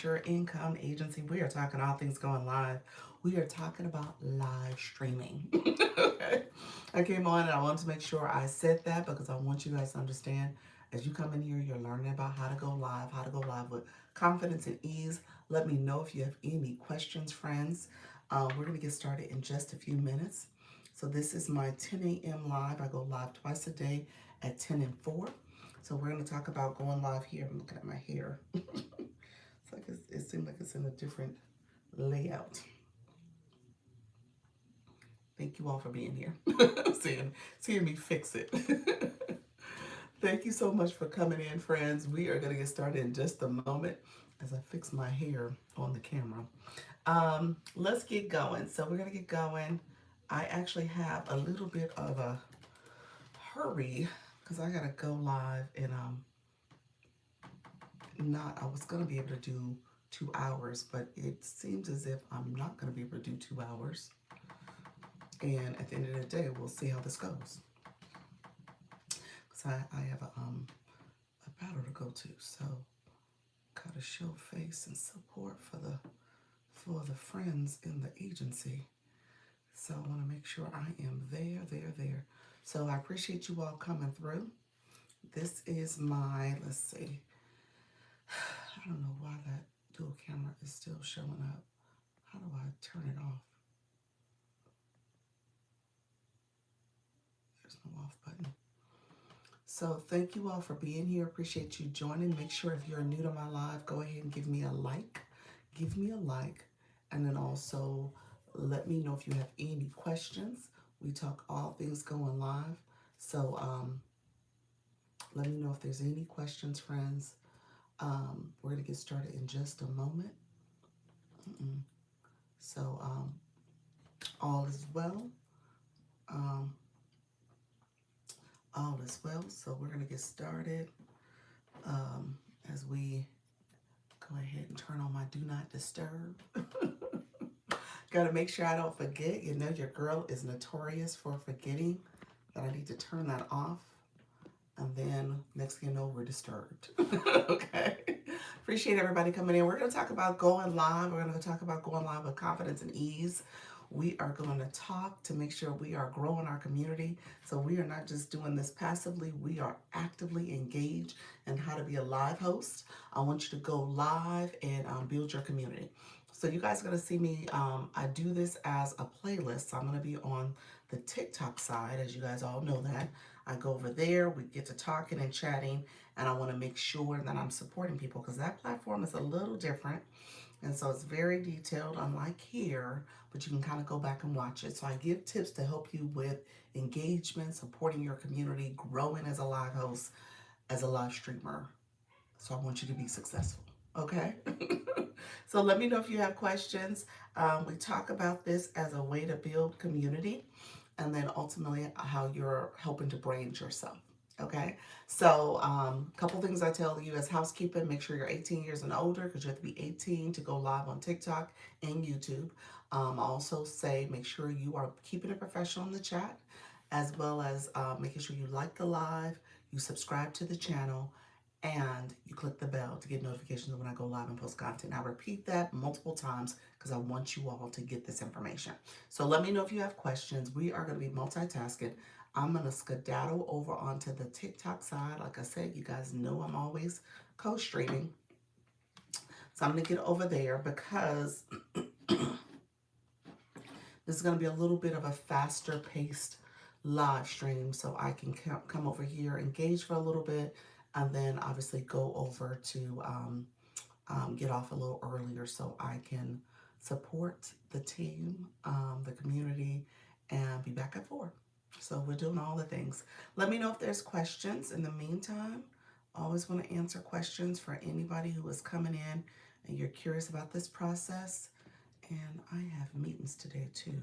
Your income agency. We are talking all things going live. We are talking about live streaming. Okay. I came on and I wanted to make sure I said that because I want you guys to understand as you come in here, you're learning about how to go live with confidence and ease. Let me know if you have any questions, friends. We're going to get started in just a few minutes. So, this is my 10 a.m. live. I go live twice a day at 10 and 4. So, we're going to talk about going live here. I'm looking at my hair. It's like it seems like it's in a different layout. Thank you all for being here, seeing me fix it. Thank you so much for coming in, friends. We are going to get started in just a moment as I fix my hair on the camera. Let's get going. So we're going to get going. I actually have a little bit of a hurry because I got to go live and not. I was going to be able to do 2 hours, but it seems as if I'm not going to be able to do 2 hours. And at the end of the day, we'll see how this goes. Because I have a battle to go to. So gotta show face and support for the friends in the agency. So I want to make sure I am there. So I appreciate you all coming through. This is my, let's see. I don't know why that dual camera is still showing up. How do I turn it off? There's no off button. So thank you all for being here. Appreciate you joining. Make sure if you're new to my live, go ahead and give me a like. Give me a like. And then also let me know if you have any questions. We talk all things going live. So let me know if there's any questions, friends. We're going to get started in just a moment. So all is well. Um, all is well. So we're going to get started as we go ahead and turn on my do not disturb. Got to make sure I don't forget. You know, your girl is notorious for forgetting that I need to turn that off. And then next thing you know, we're disturbed. Okay. Appreciate everybody coming in. We're going to talk about going live. We're going to talk about going live with confidence and ease. We are going to talk to make sure we are growing our community. So we are not just doing this passively, we are actively engaged in how to be a live host. I want you to go live and build your community. So you guys are going to see me, I do this as a playlist. So I'm going to be on the TikTok side, as you guys all know that. I go over there, we get to talking and chatting, and I want to make sure that I'm supporting people because that platform is a little different. And so it's very detailed, unlike here, but you can kind of go back and watch it. So I give tips to help you with engagement, supporting your community, growing as a live host, as a live streamer. So I want you to be successful. Okay? So let me know if you have questions. We talk about this as a way to build community and then ultimately how you're helping to brand yourself. Okay, so a couple things I tell you as housekeeping: make sure you're 18 years and older because you have to be 18 to go live on TikTok and YouTube. I also say make sure you are keeping it professional in the chat, as well as making sure you like the live, you subscribe to the channel, and you click the bell to get notifications when I go live and post content. I repeat that multiple times because I want you all to get this information. So let me know if you have questions. We are going to be multitasking. I'm going to skedaddle over onto the TikTok side. Like I said, you guys know I'm always co-streaming. So I'm going to get over there because this is going to be a little bit of a faster paced live stream. So I can come over here, engage for a little bit, and then obviously go over to get off a little earlier so I can support the team, the community, and be back at 4. So we're doing all the things. Let me know if there's questions. In the meantime, I always want to answer questions for anybody who is coming in and you're curious about this process. And I have meetings today too.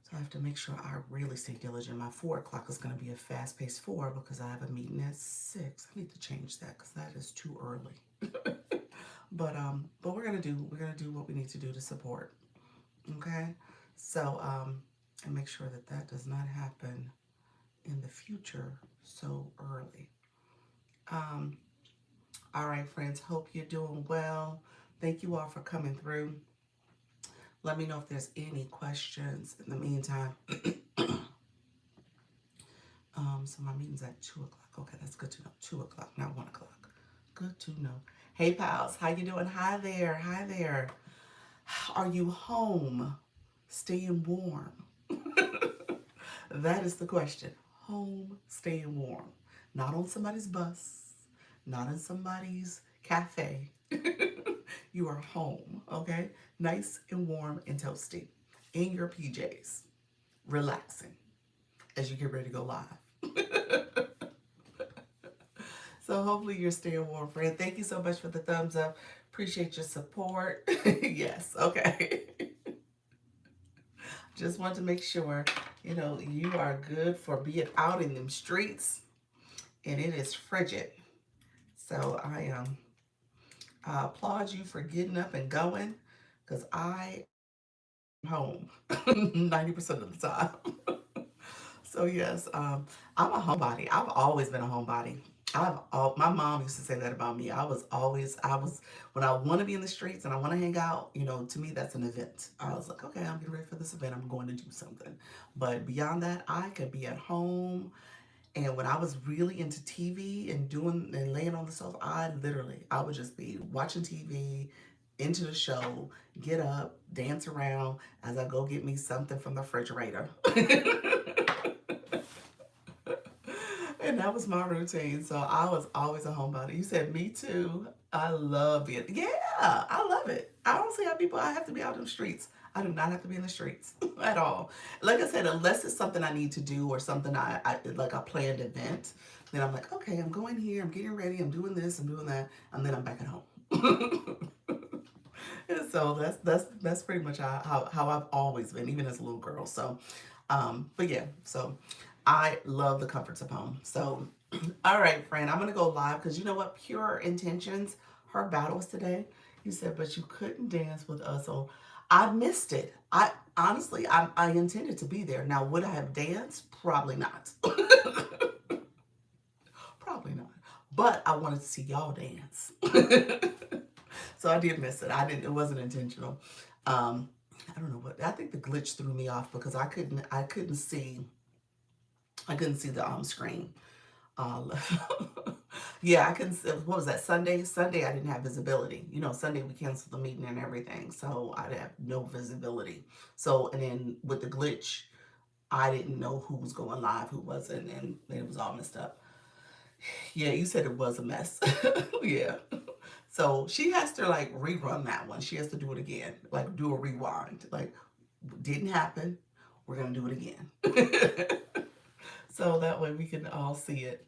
So I have to make sure I really stay diligent. My 4 o'clock is going to be a fast-paced 4 because I have a meeting at 6. I need to change that because that is too early. But we're gonna do what we need to do to support. Okay, so and make sure that that does not happen in the future so early. All right, friends, hope you're doing well. Thank you all for coming through. Let me know if there's any questions in the meantime. So my meeting's at 2 o'clock. Okay, that's good to know. 2 o'clock, not 1 o'clock. Good to know. Hey, pals, how you doing? Hi there. Hi there. Are you home? Staying warm? That is the question. Home, staying warm. Not on somebody's bus, not in somebody's cafe. You are home, okay? Nice and warm and toasty in your PJs, relaxing as you get ready to go live. So hopefully you're staying warm, friend. Thank you so much for the thumbs up. Appreciate your support. Yes, okay. Just want to make sure, you are good for being out in them streets, and it is frigid. So I applaud you for getting up and going, because I am home 90% of the time. So yes, I'm a homebody. I've always been a homebody. My mom used to say that about me. When I want to be in the streets and I want to hang out, to me that's an event. I was like, okay, I'm getting ready for this event. I'm going to do something. But beyond that, I could be at home. And when I was really into TV and doing and laying on the sofa, I would just be watching TV, into the show, get up, dance around as I go get me something from the refrigerator. And that was my routine. So I was always a homebody. You said me too. I love it. Yeah, I love it. I don't see how I have to be out in the streets. I do not have to be in the streets at all. Like I said, unless it's something I need to do or something I like a planned event, then I'm like, okay, I'm going here, I'm getting ready, I'm doing this, I'm doing that, and then I'm back at home. And so that's pretty much how I've always been, even as a little girl. So, but yeah, so I love the comforts of home. So, all right, friend, I'm gonna go live because you know what? Pure Intentions, her battle was today. You said, but you couldn't dance with us. So I missed it. I honestly, I intended to be there. Now, would I have danced? Probably not. Probably not. But I wanted to see y'all dance. So I did miss it. I didn't. It wasn't intentional. I don't know what. I think the glitch threw me off because I couldn't see the screen. Uh, yeah, I couldn't. What was that? Sunday. Sunday, I didn't have visibility. Sunday we canceled the meeting and everything, so I have no visibility. So, and then with the glitch, I didn't know who was going live, who wasn't, and it was all messed up. Yeah, you said it was a mess. Yeah. So she has to like rerun that one. She has to do it again, like do a rewind. Like, didn't happen. We're gonna do it again. So that way we can all see it.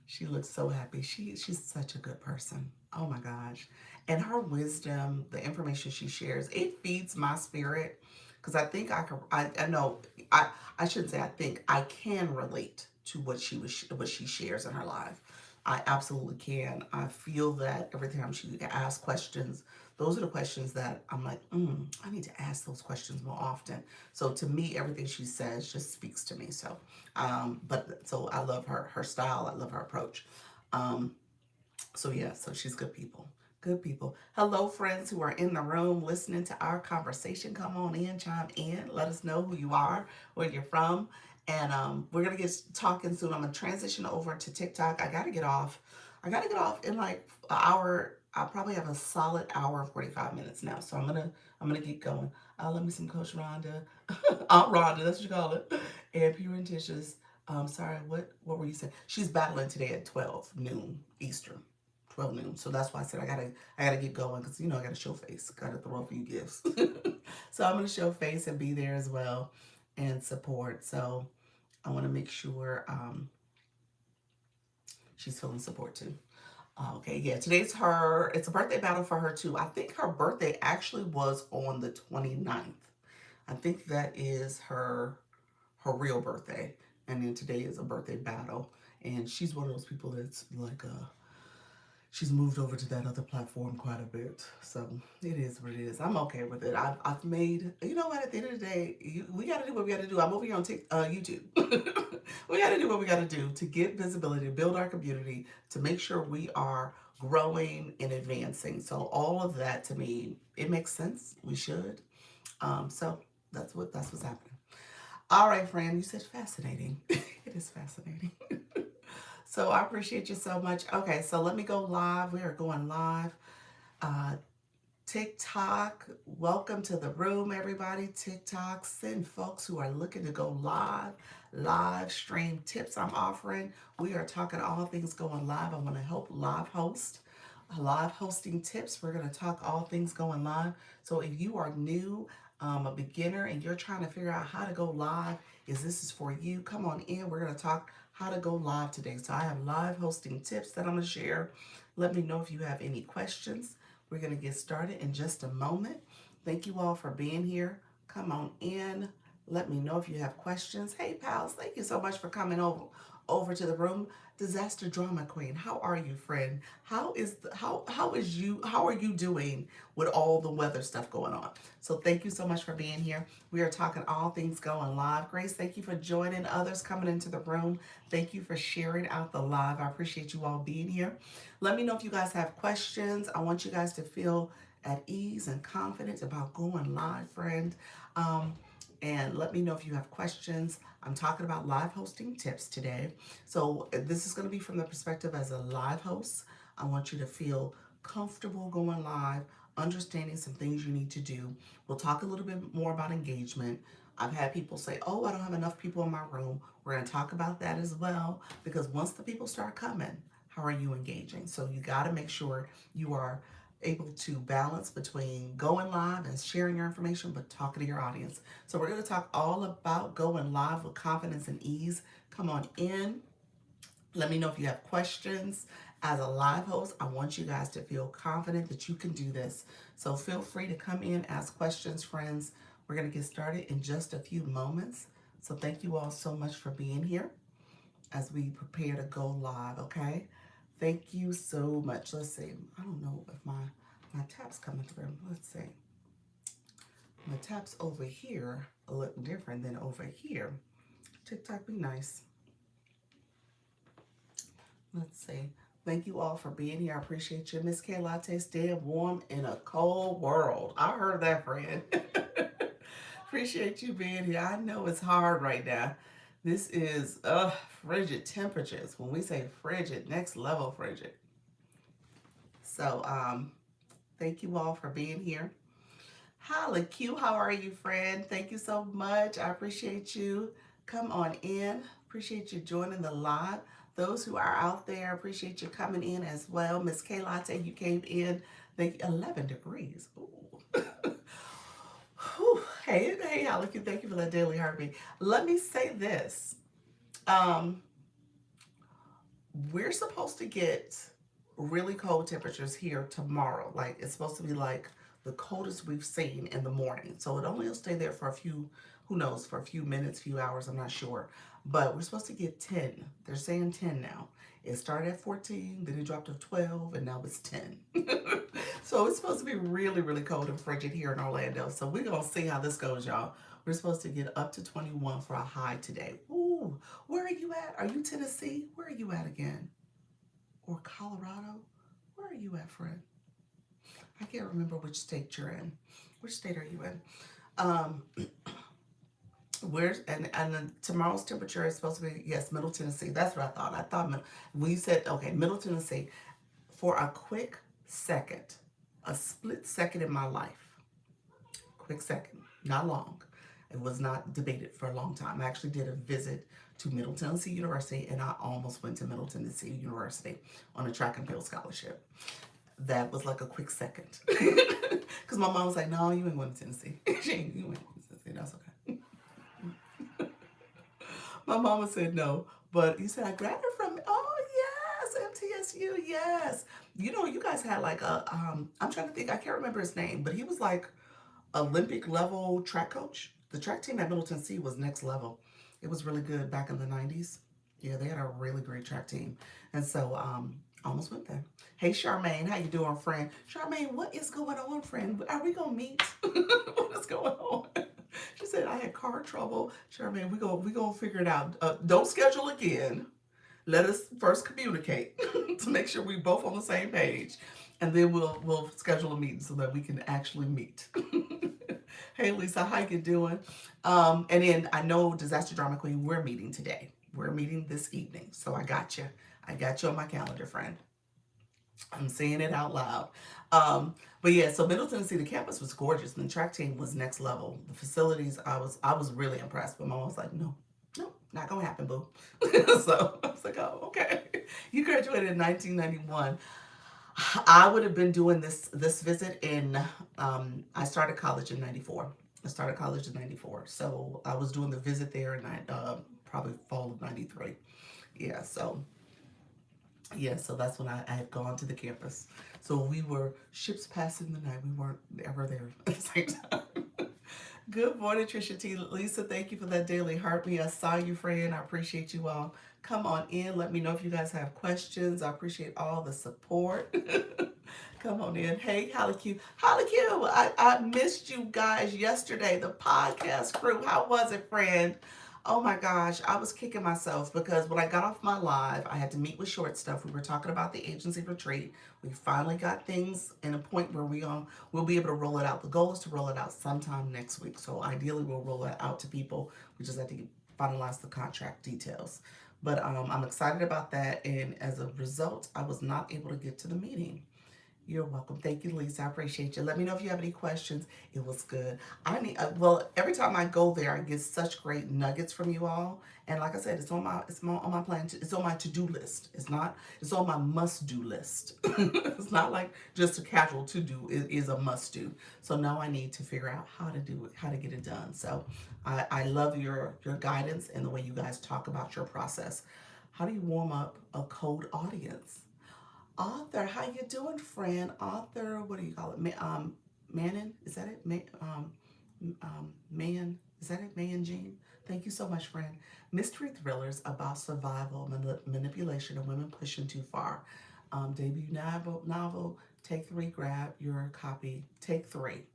She looks so happy. She's such a good person. Oh my gosh. And her wisdom, the information she shares, it feeds my spirit. Because I think I know, I shouldn't say I think, I can relate to what she shares in her life. I absolutely can. I feel that every time she asks questions, those are the questions that I'm like, I need to ask those questions more often. So to me, everything she says just speaks to me. So, but so I love her style. I love her approach. Um, so yeah, so she's good people. Good people. Hello, friends who are in the room listening to our conversation. Come on in, chime in. Let us know who you are, where you're from. And we're going to get talking soon. I'm going to transition over to TikTok. I got to get off. I got to get off in like an hour. I probably have a solid hour and 45 minutes now. So I'm gonna get going. Let me some Coach Rhonda. Aunt Rhonda, that's what you call it. And Pure Intentions. Sorry, what were you saying? She's battling today at 12 noon Eastern. 12 noon. So that's why I said I gotta get going because I gotta show face. Gotta throw a few gifts. So I'm gonna show face and be there as well and support. So I want to make sure she's feeling support too. Okay, yeah, it's a birthday battle for her too. I think her birthday actually was on the 29th. I think that is her real birthday. And then today is a birthday battle. And she's one of those people that's like she's moved over to that other platform quite a bit. So it is what it is. I'm okay with it. I've made, you know what, at the end of the day, we got to do what we got to do. I'm over here on YouTube. We got to do what we got to do to get visibility, to build our community, to make sure we are growing and advancing. So all of that to me, it makes sense. We should. So that's what's happening. All right, friend. You said fascinating. It is fascinating. So I appreciate you so much. Okay, so let me go live. We are going live. Uh, TikTok, welcome to the room, everybody. TikTok, send folks who are looking to go live stream tips I'm offering. We are talking all things going live. I want to help live hosting tips. We're going to talk all things going live. So if you are new, a beginner, and you're trying to figure out how to go live, this is for you. Come on in. We're going to talk how to go live today. So I have live hosting tips that I'm going to share. Let me know if you have any questions. We're going to get started in just a moment. Thank you all for being here. Come on in. Let me know if you have questions. Hey, pals, thank you so much for coming over to the room. Disaster Drama Queen, how are you, friend? How are you doing with all the weather stuff going on? So thank you so much for being here. We are talking all things going live. Grace, thank you for joining others coming into the room. Thank you for sharing out the live. I appreciate you all being here. Let me know if you guys have questions. I want you guys to feel at ease and confident about going live, friend. And let me know if you have questions. I'm talking about live hosting tips today. So this is going to be from the perspective as a live host. I want you to feel comfortable going live, understanding some things you need to do. We'll talk a little bit more about engagement. I've had people say, oh, I don't have enough people in my room. We're going to talk about that as well, because once the people start coming, how are you engaging? So you got to make sure you are able to balance between going live and sharing your information, but talking to your audience. So we're going to talk all about going live with confidence and ease. Come on in. Let me know if you have questions. As a live host, I want you guys to feel confident that you can do this. So feel free to come in, ask questions, friends. We're going to get started in just a few moments. So thank you all so much for being here as we prepare to go live, okay? Thank you so much. Let's see. I don't know if my tap's coming through. Let's see. My tap's over here a little different than over here. TikTok, be nice. Let's see. Thank you all for being here. I appreciate you. Miss K Latte, staying warm in a cold world. I heard that, friend. Appreciate you being here. I know it's hard right now. This is frigid temperatures. When we say frigid, next level frigid. So thank you all for being here. Holly Q, how are you, friend? Thank you so much. I appreciate you. Come on in. Appreciate you joining the live. Those who are out there, appreciate you coming in as well. Miss K Latte, you came in. Thank you. 11 degrees. Ooh. Hey, Holly Q, thank you for that daily heartbeat. Let me say this. We're supposed to get really cold temperatures here tomorrow. Like, it's supposed to be like the coldest we've seen in the morning. So it only will stay there for a few, who knows, for a few minutes, few hours, I'm not sure. But we're supposed to get 10. They're saying 10 now. It started at 14, then it dropped to 12, and now it's 10. So it's supposed to be really, really cold and frigid here in Orlando. So we're going to see how this goes, y'all. We're supposed to get up to 21 for a high today. Ooh, where are you at? Are you Tennessee? Where are you at again? Or Colorado? Where are you at, friend? I can't remember which state you're in. Which state are you in? And tomorrow's temperature is supposed to be, yes, Middle Tennessee. That's what I thought. I thought when you said, okay, Middle Tennessee, for a quick second, a split second in my life, quick second, not long. It was not debated for a long time. I actually did a visit to Middle Tennessee University, and I almost went to Middle Tennessee University on a track and field scholarship. That was like a quick second. Because my mom was like, no, you ain't going to Tennessee. You ain't going to Tennessee. That's okay. My mama said no. But you said, I grabbed her from, oh, yes, MTSU, yes. You know, you guys had like a, I'm trying to think, I can't remember his name, but he was like Olympic level track coach. The track team at Middle Tennessee was next level. It was really good back in the 90s. Yeah, they had a really great track team. And so, almost went there. Hey, Charmaine, how you doing, friend? Charmaine, what is going on, friend? Are we going to meet? What is going on? She said, I had car trouble. Charmaine, we gonna figure it out. Don't schedule again. let us first communicate to make sure we're both on the same page, and then we'll schedule a meeting so that we can actually meet. Hey Lisa, how you doing? And then I know Disaster Drama Queen, we're meeting today. We're meeting this evening, so I got you. I got you on my calendar, friend. I'm saying it out loud. But yeah, so Middle Tennessee, the campus was gorgeous. And the track team was next level. The facilities, I was really impressed. But Mom was like, no, no, not gonna happen, boo. So I was like, oh, okay. You graduated in 1991. I would have been doing this visit in. I started college in '94. I started college in '94, so I was doing the visit there in probably fall of '93. Yeah, so that's when I had gone to the campus. So we were ships passing the night. We weren't ever there at the same time. Good morning, Trisha T. Lisa, thank you for that daily heartbeat. I saw you, friend. I appreciate you all. Come on in. Let me know if you guys have questions. I appreciate all the support. Come on in. Hey, Holly Q. Holly Q, I missed you guys yesterday. The podcast crew. How was it, friend? Oh my gosh, I was kicking myself because when I got off my live, I had to meet with Short Stuff. We were talking about the agency retreat. We finally got things in a point where we'll be able to roll it out. The goal is to roll it out sometime next week. So ideally, we'll roll it out to people. We just have to finalize the contract details. But I'm excited about that. And as a result, I was not able to get to the meeting. You're welcome. Thank you, Lisa. I appreciate you. Let me know if you have any questions. It was good. Well, every time I go there, I get such great nuggets from you all. And like I said, on my plan. It's on my to-do list. It's on my must-do list. It's not like just a casual to-do. It is a must-do. So now I need to figure out how to do it, how to get it done. So I love your guidance and the way you guys talk about your process. How do you warm up a cold audience? Author, how you doing, friend? Author, what do you call it? Manon, is that it? Man, is that it? Man Jean? Thank you so much, friend. Mystery thrillers about survival, manipulation, and women pushing too far. Debut novel, take 3, grab your copy. Take 3,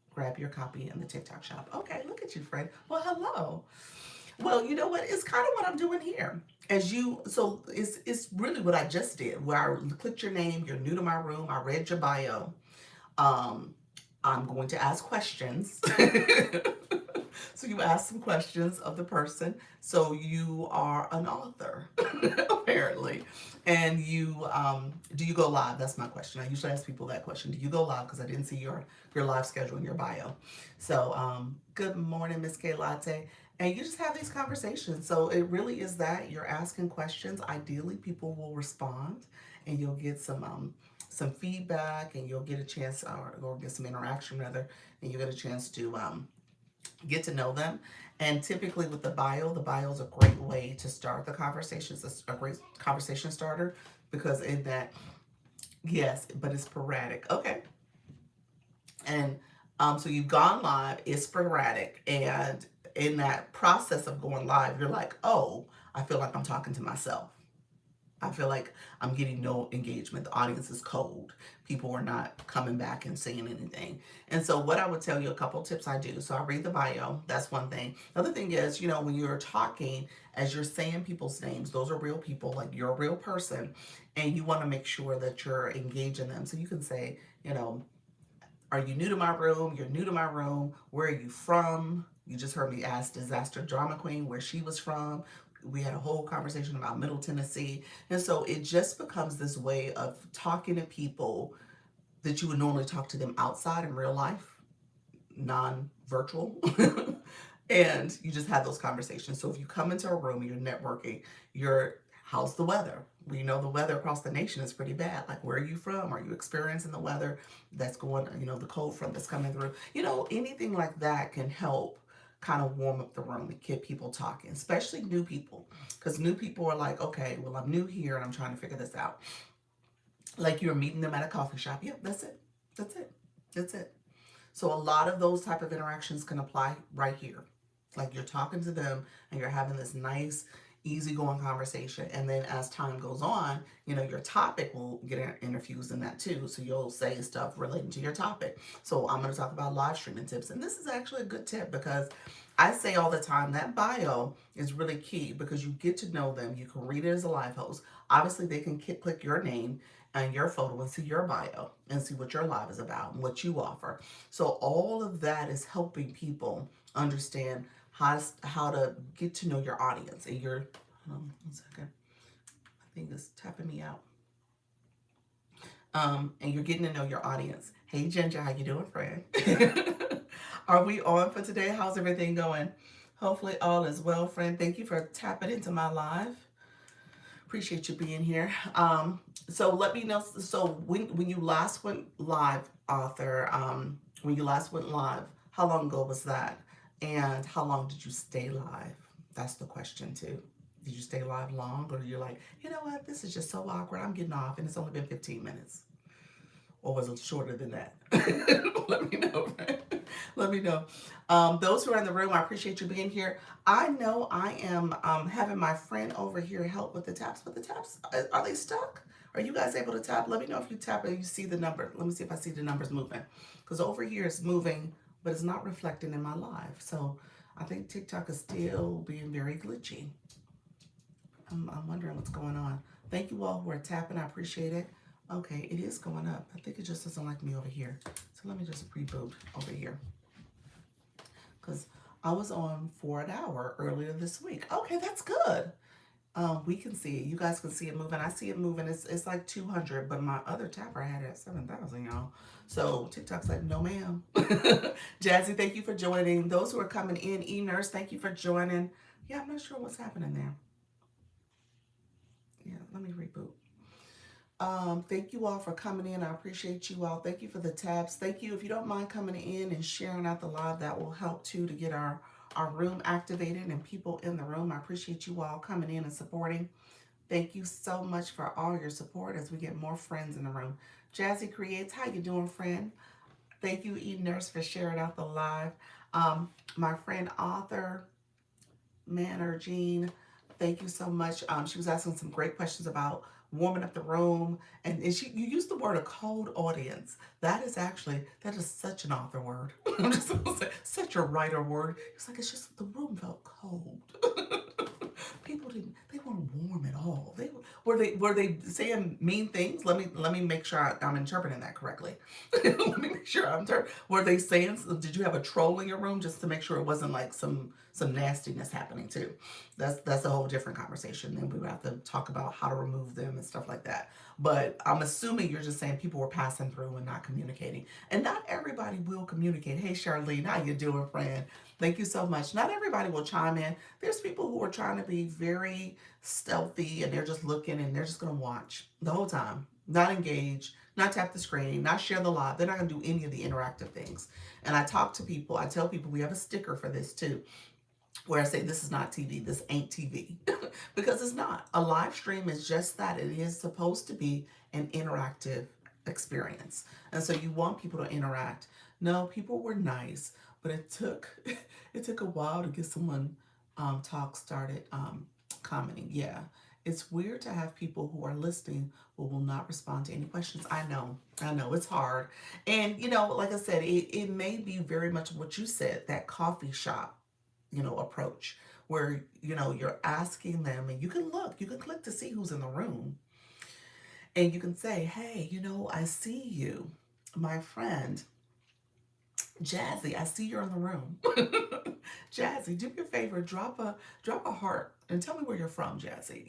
grab your copy in the TikTok shop. Okay, look at you, friend. Well, hello. Well, you know what? It's kind of what I'm doing here. So it's really what I just did, where I clicked your name, you're new to my room, I read your bio. I'm going to ask questions. So you ask some questions of the person. So you are an author, apparently. And do you go live? That's my question. I usually ask people that question. Do you go live? Because I didn't see your live schedule in your bio. So good morning, Miss K Latte. And you just have these conversations. So it really is that you're asking questions. Ideally, people will respond, and you'll get some feedback, and you'll get a chance, or get some interaction rather, and you get a chance to get to know them. And typically with the bio is a great way to start the conversation. It's a great conversation starter because in that, yes, but it's sporadic. Okay. And so you've gone live, it's sporadic, and in that process of going live, you're like, oh, I feel like I'm talking to myself. I feel like I'm getting no engagement. The audience is cold. People are not coming back and saying anything. And so what I would tell you, a couple tips I do. So I read the bio. That's one thing. Another thing is, when you're talking, as you're saying people's names, those are real people, like you're a real person, and you want to make sure that you're engaging them. So you can say, are you new to my room? You're new to my room. Where are you from? You just heard me ask Disaster Drama Queen where she was from. We had a whole conversation about Middle Tennessee. And so it just becomes this way of talking to people that you would normally talk to them outside in real life, non-virtual. And you just have those conversations. So if you come into a room and you're networking, how's the weather? We know the weather across the nation is pretty bad. Like, where are you from? Are you experiencing the weather that's going, the cold front that's coming through? Anything like that can help kind of warm up the room and get people talking, especially new people. Because new people are like, okay, well, I'm new here and I'm trying to figure this out. Like you're meeting them at a coffee shop. Yep, that's it. That's it. That's it. So a lot of those type of interactions can apply right here. Like you're talking to them and you're having this nice, easygoing conversation. And then as time goes on, your topic will get infused in that too. So you'll say stuff relating to your topic. So I'm going to talk about live streaming tips. And this is actually a good tip because I say all the time that bio is really key because you get to know them. You can read it as a live host. Obviously, they can click your name and your photo and see your bio and see what your live is about and what you offer. So all of that is helping people understand how to get to know your audience. And your hold on 1 second, I think it's tapping me out. And you're getting to know your audience. Hey Ginger, how you doing, friend? Are we on for today? How's everything going? Hopefully all is well, friend. Thank you for tapping into my live. Appreciate you being here. So let me know. So when you last went live, author, when you last went live, how long ago was that? And how long did you stay live? That's the question too. Did you stay live long, or you're like, you know what, this is just so awkward, I'm getting off, and it's only been 15 minutes? Or was it shorter than that? Let me know. Let me know. Those who are in the room, I appreciate you being here. I know I am having my friend over here help with the taps, but the taps, are they stuck? Are you guys able to tap? Let me know if you tap and you see the number. Let me see if I see the numbers moving. Because over here it's moving, but it's not reflecting in my live. So I think TikTok is still being very glitchy. I'm wondering what's going on. Thank you all who are tapping. I appreciate it. Okay, it is going up. I think it just doesn't like me over here. So let me just reboot over here. Because I was on for an hour earlier this week. Okay, that's good. We can see it. You guys can see it moving. I see it moving. It's like 200, but my other tapper had it at 7,000, y'all. So TikTok's like, no, ma'am. Jazzy, thank you for joining. Those who are coming in, E-Nurse, thank you for joining. Yeah, I'm not sure what's happening there. Yeah, let me reboot. Thank you all for coming in. I appreciate you all. Thank you for the tabs. Thank you. If you don't mind coming in and sharing out the live, that will help too to get our room activated and people in the room. I appreciate you all coming in and supporting. Thank you so much for all your support as we get more friends in the room. Jazzy Creates, how you doing, friend? Thank you, E-Nurse, for sharing out the live. My friend, author, Manor Jean, thank you so much. She was asking some great questions about warming up the room, and you used the word a cold audience. That is such an author word. I'm just gonna say such a writer word. It's like it's just the room felt cold. People they weren't warm at all. Were they saying mean things? Let me make sure I'm interpreting that correctly. Let me make sure were they saying, did you have a troll in your room, just to make sure it wasn't like some nastiness happening too? That's a whole different conversation. Then we would have to talk about how to remove them and stuff like that. But I'm assuming you're just saying people were passing through and not communicating. And not everybody will communicate. Hey Charlene, how you doing, friend? Thank you so much. Not everybody will chime in. There's people who are trying to be very stealthy and they're just looking and they're just going to watch the whole time, not engage, not tap the screen, not share the live. They're not going to do any of the interactive things. And I talk to people, I tell people we have a sticker for this too, where I say this is not TV, this ain't TV. Because it's not. A live stream is just that. It is supposed to be an interactive experience. And so you want people to interact. No, people were nice, but it took a while to get someone talk started commenting. Yeah. It's weird to have people who are listening but will not respond to any questions. I know, it's hard. And like I said, it may be very much what you said, that coffee shop, approach where, you're asking them and you can click to see who's in the room. And you can say, hey, I see you, my friend, Jazzy, I see you're in the room. Jazzy, do me a favor, drop a heart and tell me where you're from, Jazzy.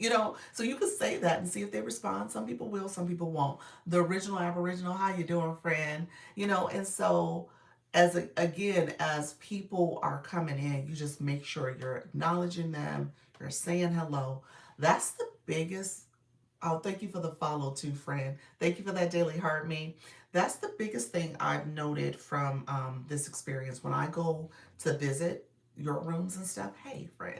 So you can say that and see if they respond. Some people will, some people won't. The original Aboriginal, how you doing, friend? And so as people are coming in, you just make sure you're acknowledging them, you're saying hello. That's the biggest. Oh, thank you for the follow too, friend. Thank you for that daily heart me. That's the biggest thing I've noted from this experience. When I go to visit, your rooms and stuff, hey friend,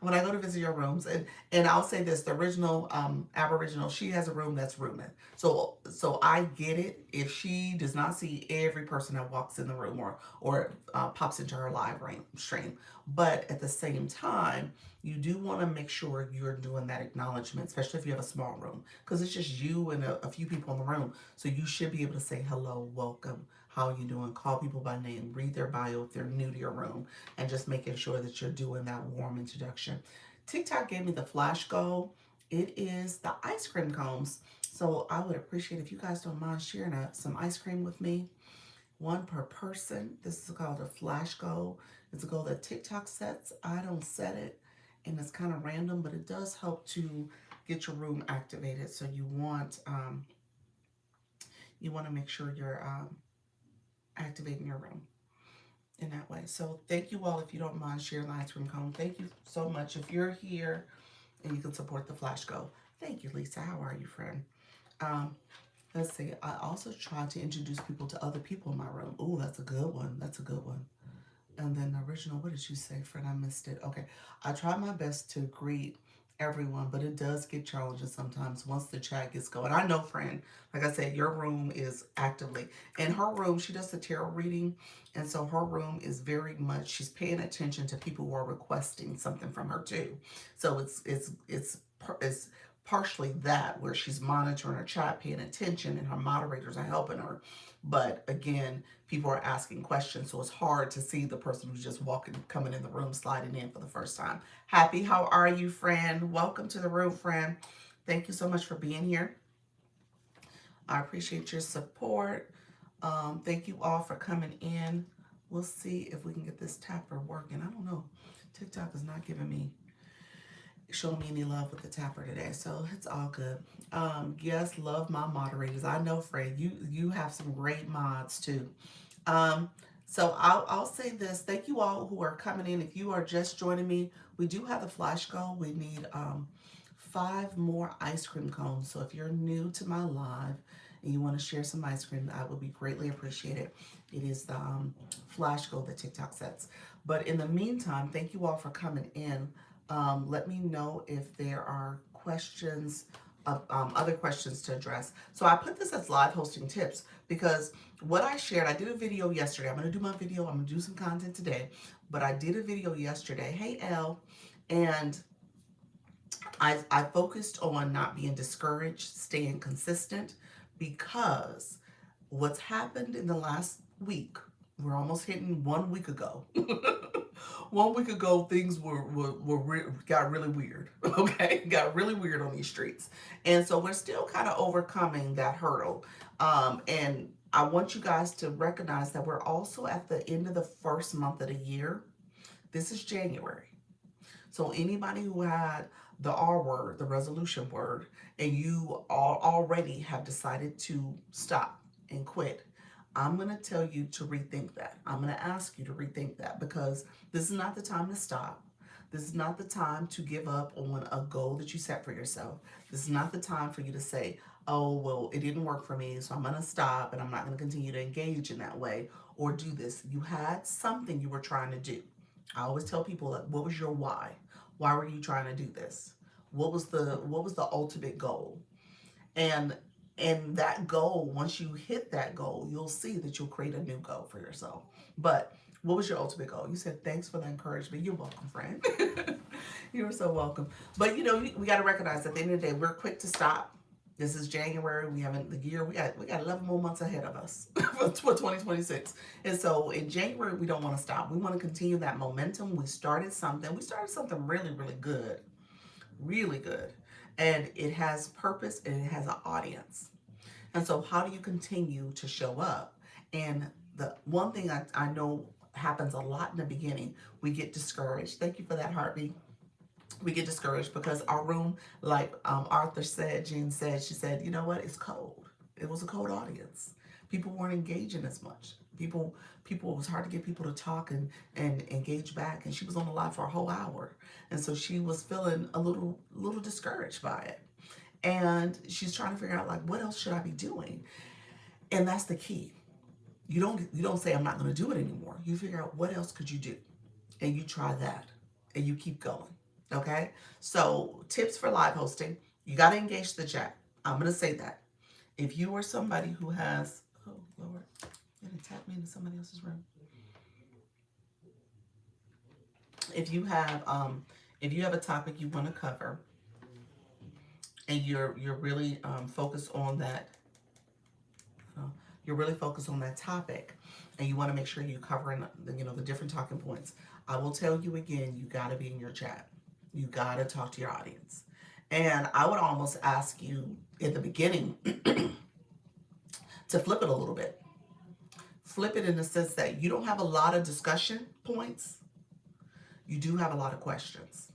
when I go to visit your rooms, and I'll say this, the original Aboriginal, she has a room that's rooming. So I get it if she does not see every person that walks in the room or pops into her live stream. But at the same time, you do want to make sure you're doing that acknowledgement, especially if you have a small room, because it's just you and a few people in the room. So you should be able to say hello, welcome, how are you doing, call people by name, read their bio if they're new to your room, and just making sure that you're doing that warm introduction. TikTok gave me the flash goal. It is the ice cream cones. So I would appreciate if you guys don't mind sharing some ice cream with me, one per person. This is called a flash goal. It's a goal that TikTok sets. I don't set it, and it's kind of random, but it does help to get your room activated. So you want to make sure you're activating your room in that way. So thank you all. If you don't mind sharing the ice cream cone, thank you so much. If you're here and you can support the flash go, thank you, Lisa. How are you, friend? Um, let's see. I also try to introduce people to other people in my room. Oh, that's a good one. That's a good one. And then the original, what did you say, friend? I missed it. Okay. I try my best to greet everyone, but it does get challenging sometimes once the chat gets going. I know, friend, like I said, your room is actively. In her room, she does the tarot reading. And so her room is very much, she's paying attention to people who are requesting something from her too. So it's partially that where she's monitoring her chat, paying attention, and her moderators are helping her. But again, people are asking questions, so it's hard to see the person who's just walking, coming in the room, sliding in for the first time. Happy, how are you, friend? Welcome to the room, friend. Thank you so much for being here. I appreciate your support. Thank you all for coming in. We'll see if we can get this tapper working. I don't know. TikTok is not giving me, showing me any love with the tapper today, so it's all good. Yes, love my moderators. I know, Fred, you have some great mods too. Um, so I'll say this. Thank you all who are coming in. If you are just joining me, we do have the flash goal. We need 5 more ice cream cones. So if you're new to my live and you want to share some ice cream, I would be greatly appreciated. It is the flash goal that TikTok sets. But in the meantime, thank you all for coming in. Let me know if there are questions, other questions to address. So I put this as live hosting tips because what I shared, I did a video yesterday. I'm going to do my video. I'm going to do some content today. But I did a video yesterday. Hey, Elle. And I focused on not being discouraged, staying consistent, because what's happened in the last week, we're almost hitting 1 week ago. 1 week ago, things got really weird. Okay, got really weird on these streets, and so we're still kind of overcoming that hurdle. And I want you guys to recognize that we're also at the end of the first month of the year. This is January. So anybody who had the R word, the resolution word, and you already have decided to stop and quit, I'm going to tell you to rethink that. I'm going to ask you to rethink that, because this is not the time to stop. This is not the time to give up on a goal that you set for yourself. This is not the time for you to say, oh, well, it didn't work for me, so I'm going to stop and I'm not going to continue to engage in that way or do this. You had something you were trying to do. I always tell people, like, what was your why? Why were you trying to do this? What was the ultimate goal? And that goal, once you hit that goal, you'll see that you'll create a new goal for yourself. But what was your ultimate goal? You said, thanks for the encouragement. You're welcome, friend. You're so welcome. But we got to recognize at the end of the day, we're quick to stop. This is January. We haven't the year. We got 11 more months ahead of us for 2026. And so in January, we don't want to stop. We want to continue that momentum. We started something. We started something really, really good, really good, and it has purpose and it has an audience. And so, how do you continue to show up? And the one thing I know happens a lot in the beginning, we get discouraged. Thank you for that, heartbeat. We get discouraged because our room, like Arthur said, Jean said, she said, you know what, it's cold. It was a cold audience. People weren't engaging as much. People, it was hard to get people to talk and engage back. And she was on the live for a whole hour. And so she was feeling a little discouraged by it. And she's trying to figure out, like, what else should I be doing? And that's the key. You don't say, I'm not going to do it anymore. You figure out, what else could you do? and you try that and you keep going. Okay? So, tips for live hosting, you got to engage the chat. I'm going to say that. If you are somebody who has, oh Lord, you're going to tap me into somebody else's room. If you have a topic you want to cover and you're really focused on that, you're really focused on that topic, and you want to make sure you're covering the different talking points. I will tell you again, you got to be in your chat. You got to talk to your audience. And I would almost ask you in the beginning to flip it a little bit. Flip it in the sense that you don't have a lot of discussion points. You do have a lot of questions.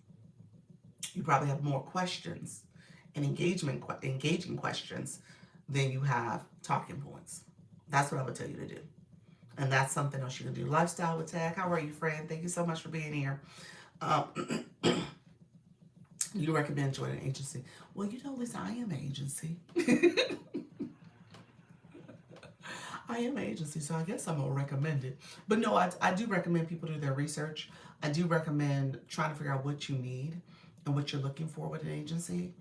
You probably have more questions and engaging questions than you have talking points. That's what I would tell you to do. And that's something else you can do. Lifestyle with Tag. How are you, friend? Thank you so much for being here. You recommend joining an agency. Well, Lisa, I am an agency. I am an agency, so I guess I'm going to recommend it. But no, I do recommend people do their research. I do recommend trying to figure out what you need and what you're looking for with an agency.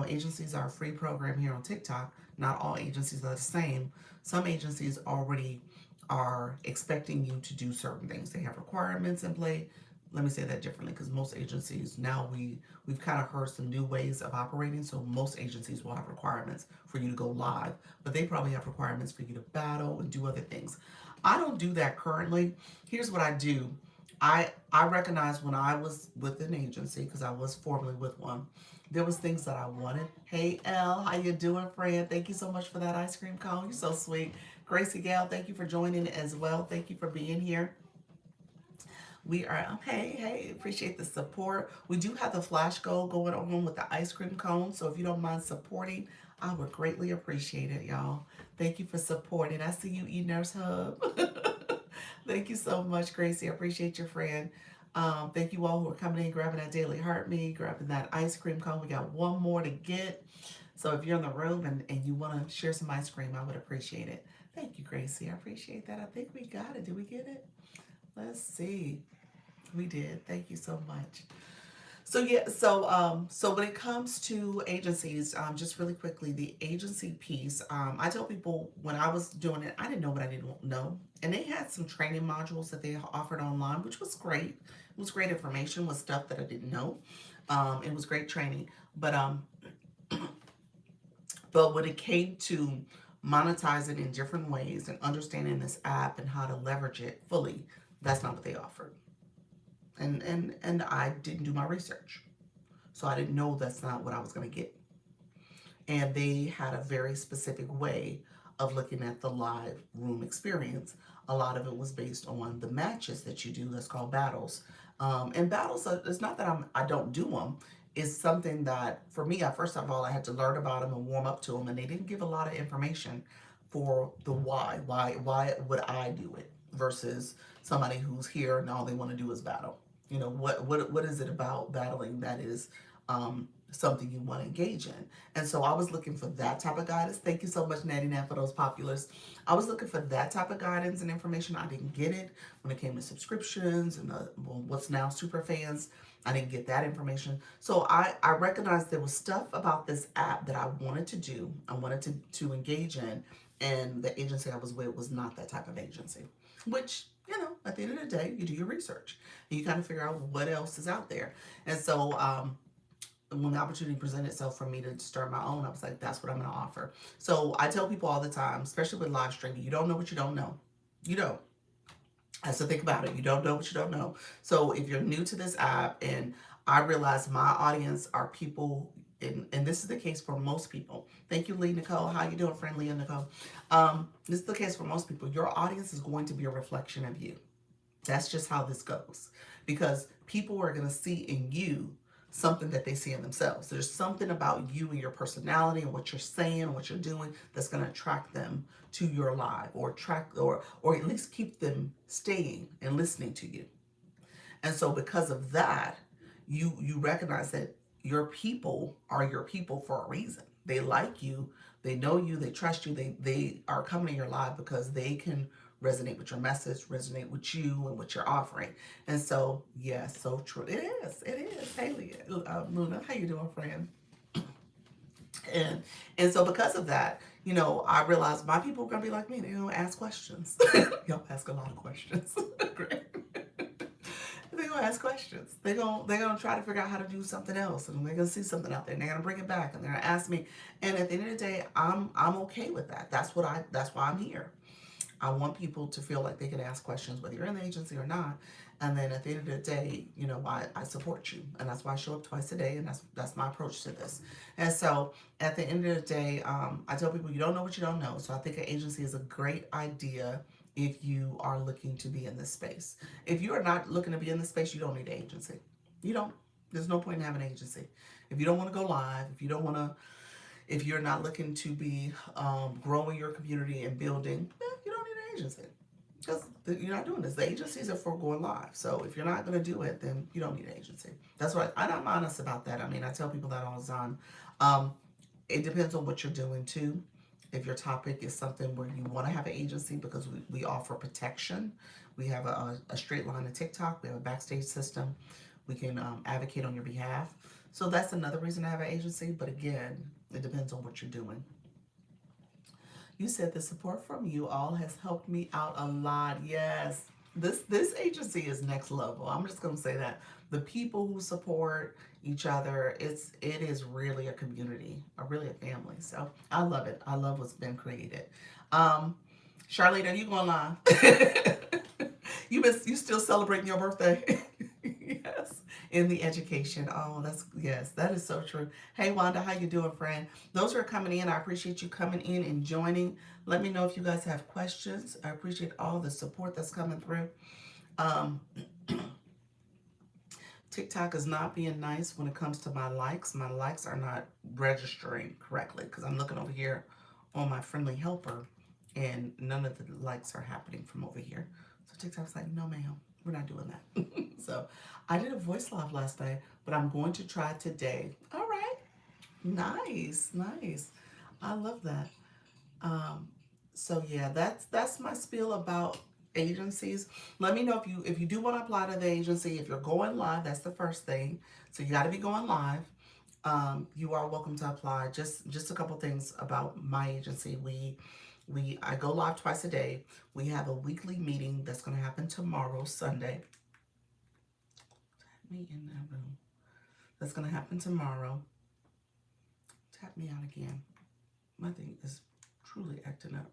Agencies are a free program here on TikTok. Not all agencies are the same. Some agencies already are expecting you to do certain things. They have requirements in play. Let me say that differently, because most agencies now we've kind of heard some new ways of operating. So most agencies will have requirements for you to go live, but they probably have requirements for you to battle and do other things. I don't do that currently. Here's what I do. I recognize when I was with an agency, because I was formerly with one, there was things that I wanted. Hey Elle, how you doing, friend? Thank you so much for that ice cream cone. You're so sweet. Gracie Gal, thank you for joining as well. Thank you for being here. We are, hey, appreciate the support. We do have the flash goal going on with the ice cream cone. So if you don't mind supporting, I would greatly appreciate it, y'all. Thank you for supporting. I see you, eNurse Hub. Thank you so much, Gracie. I appreciate your friend. Thank you all who are coming in, grabbing that Daily Heart Me, grabbing that ice cream cone. We got one more to get. So if you're in the room and you want to share some ice cream, I would appreciate it. Thank you, Gracie. I appreciate that. I think we got it. Did we get it? Let's see. We did. Thank you so much. So yeah, so when it comes to agencies, just really quickly, the agency piece, I tell people when I was doing it, I didn't know what I didn't know, and they had some training modules that they offered online, which was great. It was great information with stuff that I didn't know. It was great training, but when it came to monetizing in different ways and understanding this app and how to leverage it fully, that's not what they offered. And I didn't do my research. So I didn't know that's not what I was going to get. And they had a very specific way of looking at the live room experience. A lot of it was based on the matches that you do. That's called battles. And battles, it's not that I don't do them. It's something that, for me, first of all, I had to learn about them and warm up to them. And they didn't give a lot of information for the why. Why would I do it versus somebody who's here and all they want to do is battle? What is it about battling that is something you want to engage in? And so I was looking for that type of guidance. Thank you so much, Natty Nat, for those populars. I was looking for that type of guidance and information. I didn't get it when it came to subscriptions and what's now super fans. I didn't get that information. So I recognized there was stuff about this app that I wanted to do. I wanted to engage in. And the agency I was with was not that type of agency, which, at the end of the day, you do your research and you kind of figure out what else is out there. And so when the opportunity presented itself for me to start my own, I was like, that's what I'm going to offer. So I tell people all the time, especially with live streaming, you don't know what you don't know. You don't. I have to think about it. You don't know what you don't know. So if you're new to this app, and I realize my audience are people, and this is the case for most people. Thank you, Lee Nicole. How you doing, friend Leah Nicole? This is the case for most people. Your audience is going to be a reflection of you. That's just how this goes. Because people are going to see in you something that they see in themselves. There's something about you and your personality and what you're saying and what you're doing that's going to attract them to your live, or at least keep them staying and listening to you. And so because of that, you recognize that your people are your people for a reason. They like you They know you, they trust you, they are coming to your live because they can resonate with your message, resonate with you and what you're offering. And so, yes, so true. It is. Haley, Luna, how you doing, friend? And and so because of that, I realized my people are gonna be like me. They're gonna ask questions. Y'all ask a lot of questions. Great. They're gonna ask questions. They're gonna try to figure out how to do something else, and they're gonna see something out there, and they're gonna bring it back, and they're gonna ask me. And at the end of the day, I'm okay with that. That's why I'm here. I want people to feel like they can ask questions whether you're in the agency or not. And then at the end of the day, I support you. And that's why I show up twice a day. And that's my approach to this. And so at the end of the day, I tell people you don't know what you don't know. So I think an agency is a great idea if you are looking to be in this space. If you are not looking to be in this space, you don't need an agency. You don't. There's no point in having an agency. If you don't want to go live, if you're not looking to be growing your community and building, you don't need an agency because you're not doing this. The agencies are for going live. So if you're not going to do it, then you don't need an agency. That's what I'm honest about that. I mean, I tell people that all the time. Um, it depends on what you're doing too. If your topic is something where you want to have an agency because we offer protection, we have a straight line of TikTok, we have a backstage system, we can advocate on your behalf. So that's another reason to have an agency. But again, it depends on what you're doing. You said the support from you all has helped me out a lot. Yes. This agency is next level. I'm just gonna say that. The people who support each other, it is really a community, really a family. So I love it. I love what's been created. Charlotte, are you going live? You still celebrating your birthday? Yes, in the education. Oh, yes, that is so true. Hey, Wanda, how you doing, friend? Those who are coming in, I appreciate you coming in and joining. Let me know if you guys have questions. I appreciate all the support that's coming through. Um, TikTok is not being nice when it comes to my likes. My likes are not registering correctly because I'm looking over here on my friendly helper and none of the likes are happening from over here. So TikTok's like, no, ma'am, we're not doing that. So I did a voice live last night, but I'm going to try today. All right. Nice, nice. I love that. So yeah, that's my spiel about agencies. Let me know if you do want to apply to the agency. If you're going live, that's the first thing. So you got to be going live. You are welcome to apply. Just a couple things about my agency. I go live twice a day. We have a weekly meeting that's going to happen tomorrow, Sunday. Tap me in that room. That's going to happen tomorrow. Tap me out again. My thing is truly acting up.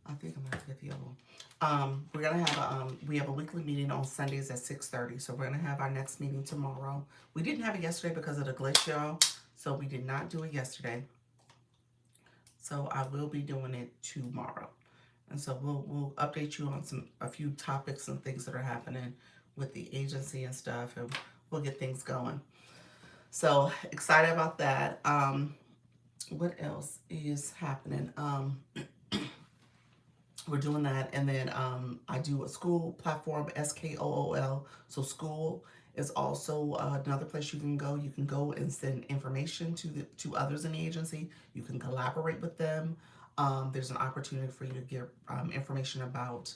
I think I'm gonna have to get the other one. We're gonna have we have a weekly meeting on Sundays at 6:30. So we're gonna have our next meeting tomorrow. We didn't have it yesterday because of the glitch, y'all. So we did not do it yesterday. So I will be doing it tomorrow. And so we'll update you on a few topics and things that are happening with the agency and stuff, and we'll get things going. So excited about that. What else is happening? We're doing that, and then I do a school platform, SKOOL. So school is also another place you can go. You can go and send information to others in the agency. You can collaborate with them. There's an opportunity for you to get information about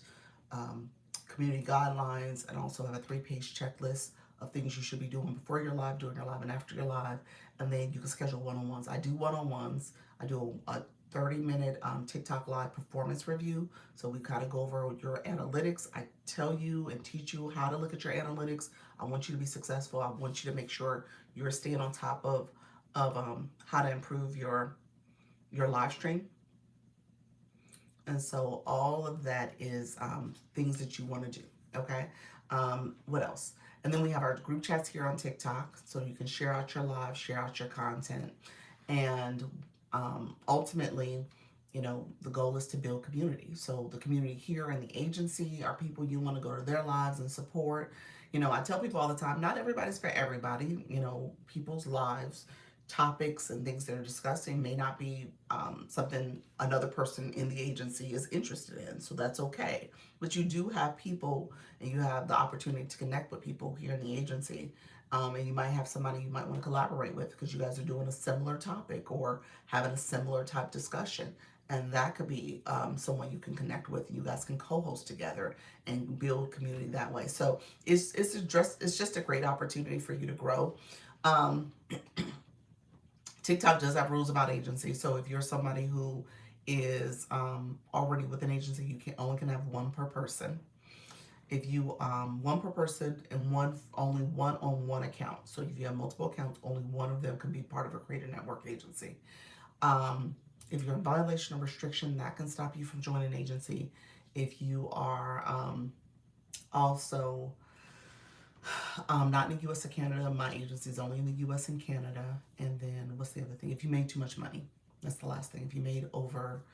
community guidelines, and also have a 3-page checklist of things you should be doing before you're live, during your live, and after your live. And then you can schedule one-on-ones. I do one-on-ones. I do a 30-minute TikTok live performance review. So we kind of go over your analytics. I tell you and teach you how to look at your analytics. I want you to be successful. I want you to make sure you're staying on top of how to improve your live stream. And so all of that is things that you want to do. Okay. What else? And then we have our group chats here on TikTok, so you can share out your live, share out your content, and ultimately, the goal is to build community. So the community here in the agency are people you want to go to their lives and support. I tell people all the time, not everybody's for everybody. People's lives, topics, and things they're discussing may not be something another person in the agency is interested in. So that's okay. But you do have people, and you have the opportunity to connect with people here in the agency. And you might have somebody you might want to collaborate with because you guys are doing a similar topic or having a similar type discussion. And that could be someone you can connect with. You guys can co-host together and build community that way. So it's just a great opportunity for you to grow. Um, TikTok does have rules about agency. So if you're somebody who is already with an agency, you can only can have one per person. If you one per person and one only one on one account. So if you have multiple accounts, only one of them can be part of a creator network agency. Um, if you're in violation of restriction, that can stop you from joining an agency. If you are also not in the U.S. or Canada, my agency is only in the U.S. and Canada. And then what's the other thing? If you made too much money, that's the last thing. If you made over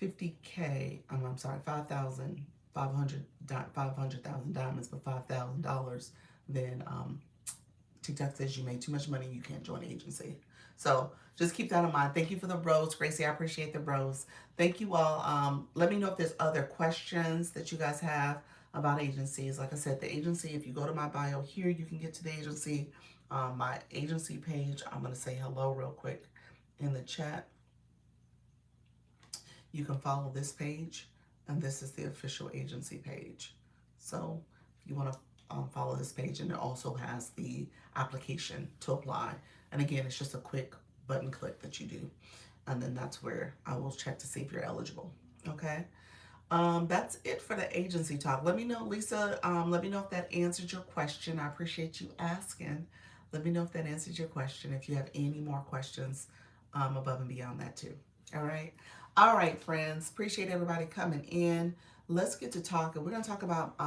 50K, I'm sorry, 500,000 diamonds for $5,000, then TikTok says you made too much money, you can't join the agency. So just keep that in mind. Thank you for the bros, Gracie. I appreciate the bros. Thank you all. Let me know if there's other questions that you guys have about agencies. Like I said, the agency, if you go to my bio here, you can get to the agency. My agency page, I'm going to say hello real quick in the chat. You can follow this page, and this is the official agency page. So if you want to follow this page, and it also has the application to apply. And again, it's just a quick button click that you do. And then that's where I will check to see if you're eligible. Okay. That's it for the agency talk. Let me know, Lisa, let me know if that answered your question. I appreciate you asking. Let me know if that answered your question. If you have any more questions above and beyond that too. All right. All right, friends. Appreciate everybody coming in. Let's get to talking. We're going to talk about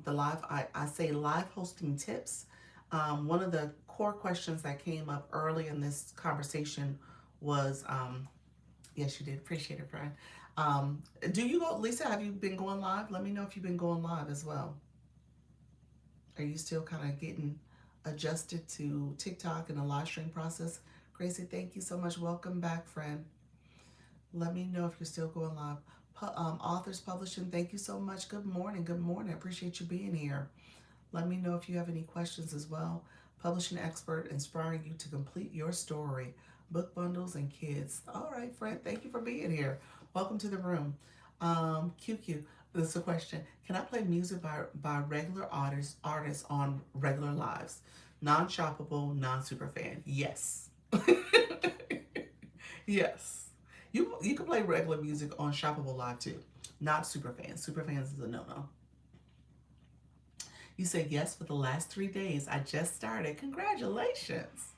the live, I say live hosting tips. One of the core questions that came up early in this conversation was, yes, you did. Appreciate it, friend. Do you go, Lisa, have you been going live? Let me know if you've been going live as well. Are you still kind of getting adjusted to TikTok and the live stream process? Gracie, thank you so much. Welcome back, friend. Let me know if you're still going live. Authors Publishing, thank you so much. Good morning. Good morning. I appreciate you being here. Let me know if you have any questions as well. Publishing expert, inspiring you to complete your story. Book bundles and kids. All right, friend. Thank you for being here. Welcome to the room. QQ, this is a question. Can I play music by regular artists on regular lives? Non-shoppable, non-super fan. Yes. Yes. You can play regular music on shoppable live too. Not super fans. Super fans is a no-no. You said yes for the last 3 days. I just started. Congratulations.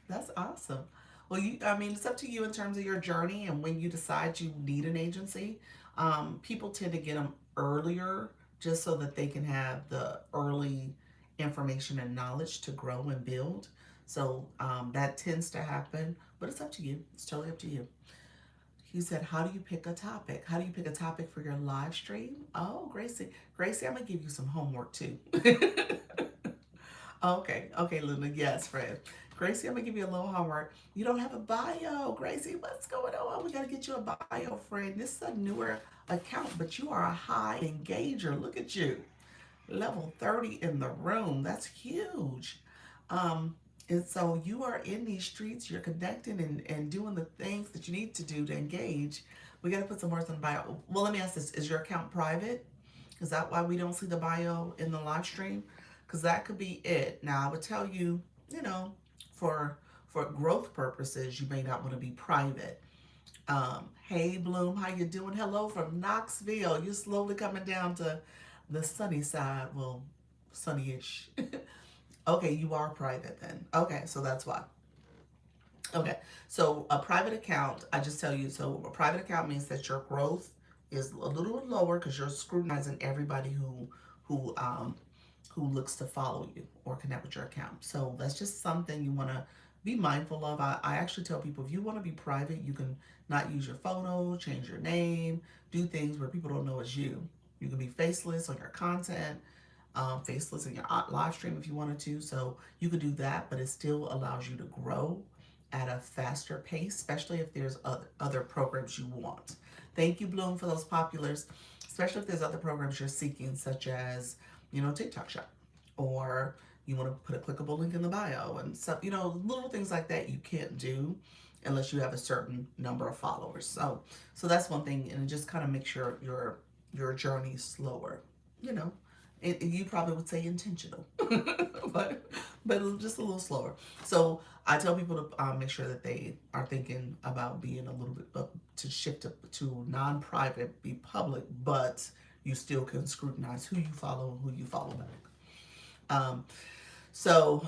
That's awesome. Well, I mean, it's up to you in terms of your journey and when you decide you need an agency. People tend to get them earlier just so that they can have the early information and knowledge to grow and build. So that tends to happen, but it's up to you. It's totally up to you. You said, how do you pick a topic? How do you pick a topic for your live stream? Oh, Gracie. Gracie, I'm going to give you some homework too. Okay, Luna. Yes, Fred. Gracie, I'm going to give you a little homework. You don't have a bio. Gracie, what's going on? We got to get you a bio, friend. This is a newer account, but you are a high engager. Look at you. Level 30 in the room. That's huge. And so you are in these streets, you're connecting and doing the things that you need to do to engage. We got to put some words in the bio. Well, let me ask this. Is your account private? Is that why we don't see the bio in the live stream? Because that could be it. Now, I would tell you, for growth purposes, you may not want to be private. Hey, Bloom, how you doing? Hello from Knoxville. You're slowly coming down to the sunny side. Well, sunny-ish. Okay, you are private then. Okay, so that's why. Okay, so a private account, I just tell you, so a private account means that your growth is a little bit lower because you're scrutinizing everybody who looks to follow you or connect with your account. So that's just something you want to be mindful of. I actually tell people if you want to be private, you can not use your photo, change your name, do things where people don't know it's you. You can be faceless on your content. Faceless in your live stream if you wanted to. So you could do that, but it still allows you to grow at a faster pace, especially if there's other programs you want. Thank you, Bloom, for those populars, especially if there's other programs you're seeking, such as, TikTok Shop or You want to put a clickable link in the bio and stuff, little things like that you can't do unless you have a certain number of followers. So that's one thing, and it just kind of makes your journey slower. You know, you probably would say intentional, but just a little slower. So I tell people to make sure that they are thinking about being a little bit to shift to non-private, be public, but you still can scrutinize who you follow and who you follow back. Um, so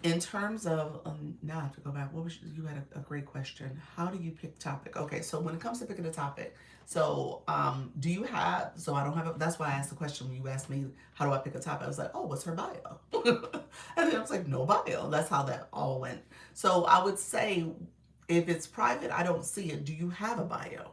in terms of now I have to go back. What was you had a great question? How do you pick topic? Okay, so when it comes to picking a topic, so do you have? So I don't have. That's why I asked the question when you asked me how do I pick a topic. I was like, oh, what's her bio? And then I was like, no bio. That's how that all went. So I would say, if it's private, I don't see it. Do you have a bio?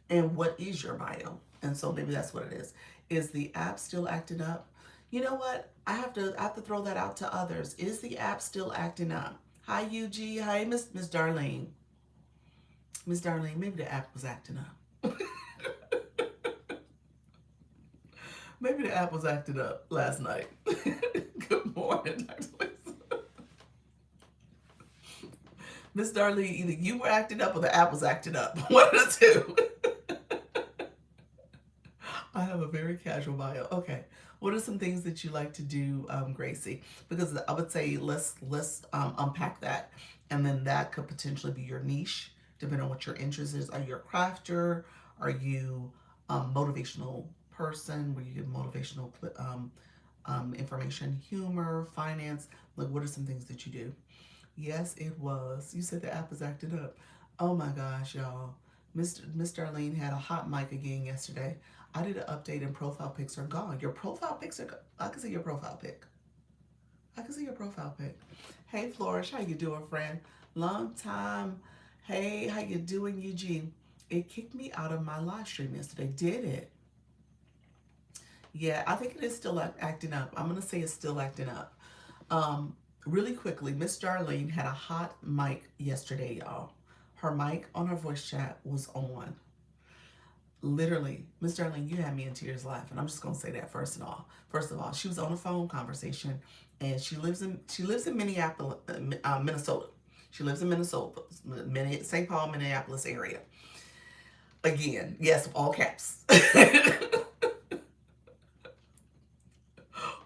And what is your bio? And so maybe that's what it is. Is the app still acting up? You know what? I have to throw that out to others. Is the app still acting up? Hi UG. Hi Miss Darlene. Miss Darlene, maybe the app was acting up. Maybe the app was acting up last night. Good morning, Dr. Lisa. Miss Darlene, either you were acting up or the app was acting up. One of the two. I have a very casual bio. Okay. What are some things that you like to do, Gracie? Because I would say let's unpack that, and then that could potentially be your niche, depending on what your interest is. Are you a crafter? Are you a motivational person where you give motivational information, humor, finance? Like, what are some things that you do? Yes, it was. You said the app is acting up. Oh my gosh, y'all. Miss Darlene had a hot mic again yesterday. I did an update and profile pics are gone. Your profile pics are gone. I can see your profile pic. I can see your profile pic. Hey Flourish, how you doing, friend? Long time. Hey, how you doing, Eugene? It kicked me out of my live stream yesterday. Did it? Yeah, I think it is still acting up. I'm gonna say it's still acting up. Really quickly, Miss Darlene had a hot mic yesterday, y'all. Her mic on her voice chat was on. Literally, Miss Darlene, you had me in tears laughing. I'm just gonna say that first of all. First of all, she was on a phone conversation, and she lives in Minneapolis, Minnesota. She lives in Minnesota, St. Paul, Minneapolis area. Again, yes, all caps.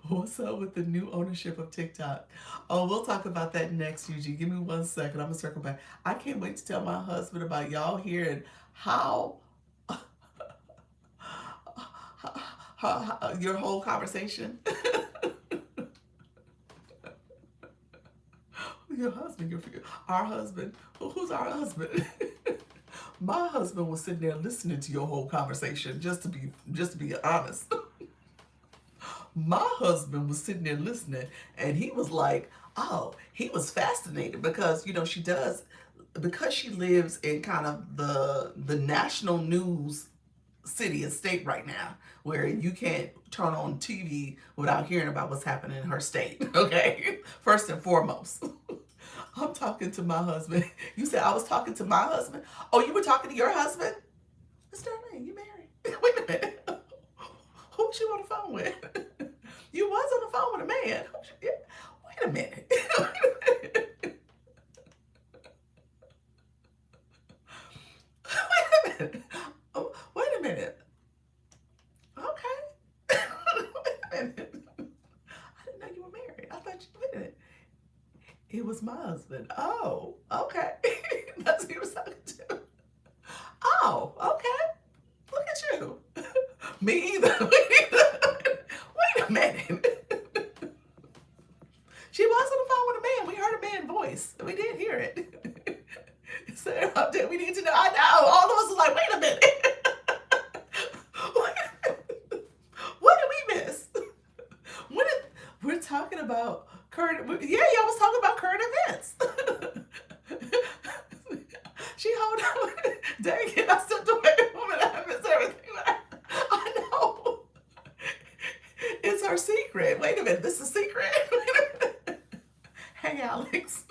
What's up with the new ownership of TikTok? Oh, we'll talk about that next, Eugene. Give me 1 second. I'm gonna circle back. I can't wait to tell my husband about y'all hearing how your whole conversation. Your husband, our husband. Who's our husband? My husband was sitting there listening to your whole conversation. Just to be honest, my husband was sitting there listening, and he was like, "Oh, he was fascinated because she does, because she lives in kind of the national news city and state right now, where you can't turn on TV without hearing about what's happening in her state." Okay, first and foremost. I'm talking to my husband. You said I was talking to my husband? Oh, you were talking to your husband? Mr. Darlene, you married? Wait a minute. Who was you on the phone with? You was on the phone with a man. Wait a minute. Wait a minute. Oh, wait a minute. Okay. Wait a minute. I didn't know you were married. I thought you did it. It was my husband. Oh, okay. That's who he was talking to. Oh, okay. Look at you. Me either. Wait a minute. She was on the phone with a man. We heard a man's voice. We did hear it. Is there an update we need to know? I know. All of us are like, wait a minute. What did we miss? We're talking about current. Yeah, y'all was talking about current events. She hold on. Dang it, I stepped away from it. I missed everything. I know. It's our secret. Wait a minute, this is a secret. Hey, Alex.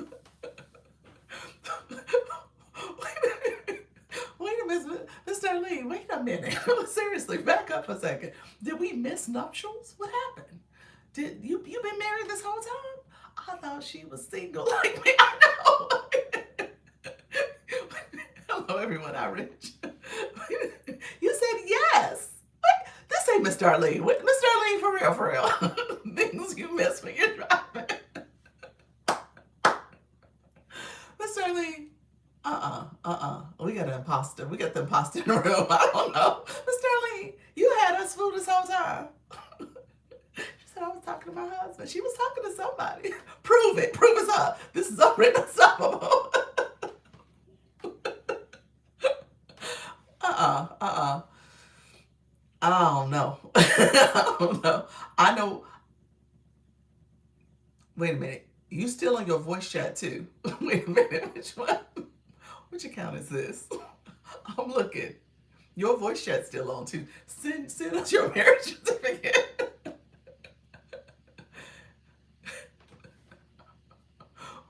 Wait a minute, Miss Darlene. Wait a minute. Seriously, back up a second. Did we miss nuptials? What happened? Did you been married this whole time? I thought she was single like me. I know. Hello, everyone. I'm Rich. You said yes. What? This ain't Miss Darlene. Miss Darlene, for real, for real. Things you miss when you're driving. Miss Darlene. We got an imposter. We got the imposter in the room. I don't know. Miss Darlene, you had us fooled this whole time. She said I was talking to my husband. She was talking to somebody. Prove it. Prove it's up. This is unstoppable. I don't know. I don't know. I know. Wait a minute. You still on your voice chat too? Wait a minute. Which one? Which account is this? I'm looking. Your voice chat's still on too. Send us your marriage certificate.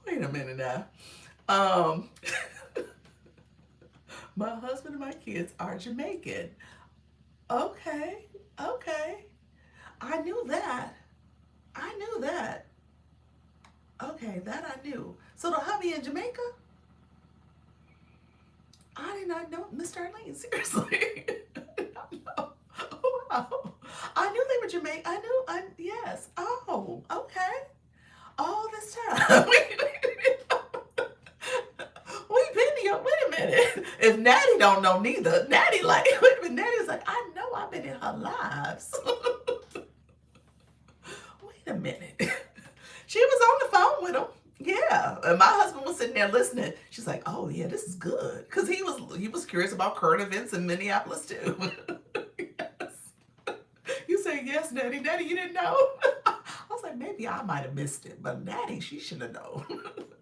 Wait a minute now. My husband and my kids are Jamaican. Okay. I knew that. Okay, that I knew. So the hubby in Jamaica? I did not know. Miss Darlene, seriously. I did not know. Oh, wow. I knew they were Jamaican. Yes. Oh, okay. All this time. We've been here. Wait a minute. If Natty don't know neither, Natty like, wait a minute. Natty's like, I know I've been in her lives. Wait a minute. She was on the phone with him. Yeah, and my husband was sitting there listening. She's like, "Oh yeah, this is good," because he was curious about current events in Minneapolis too. Yes, you say yes, Natty. Natty, you didn't know. I was like, maybe I might have missed it, but Natty, she should have known.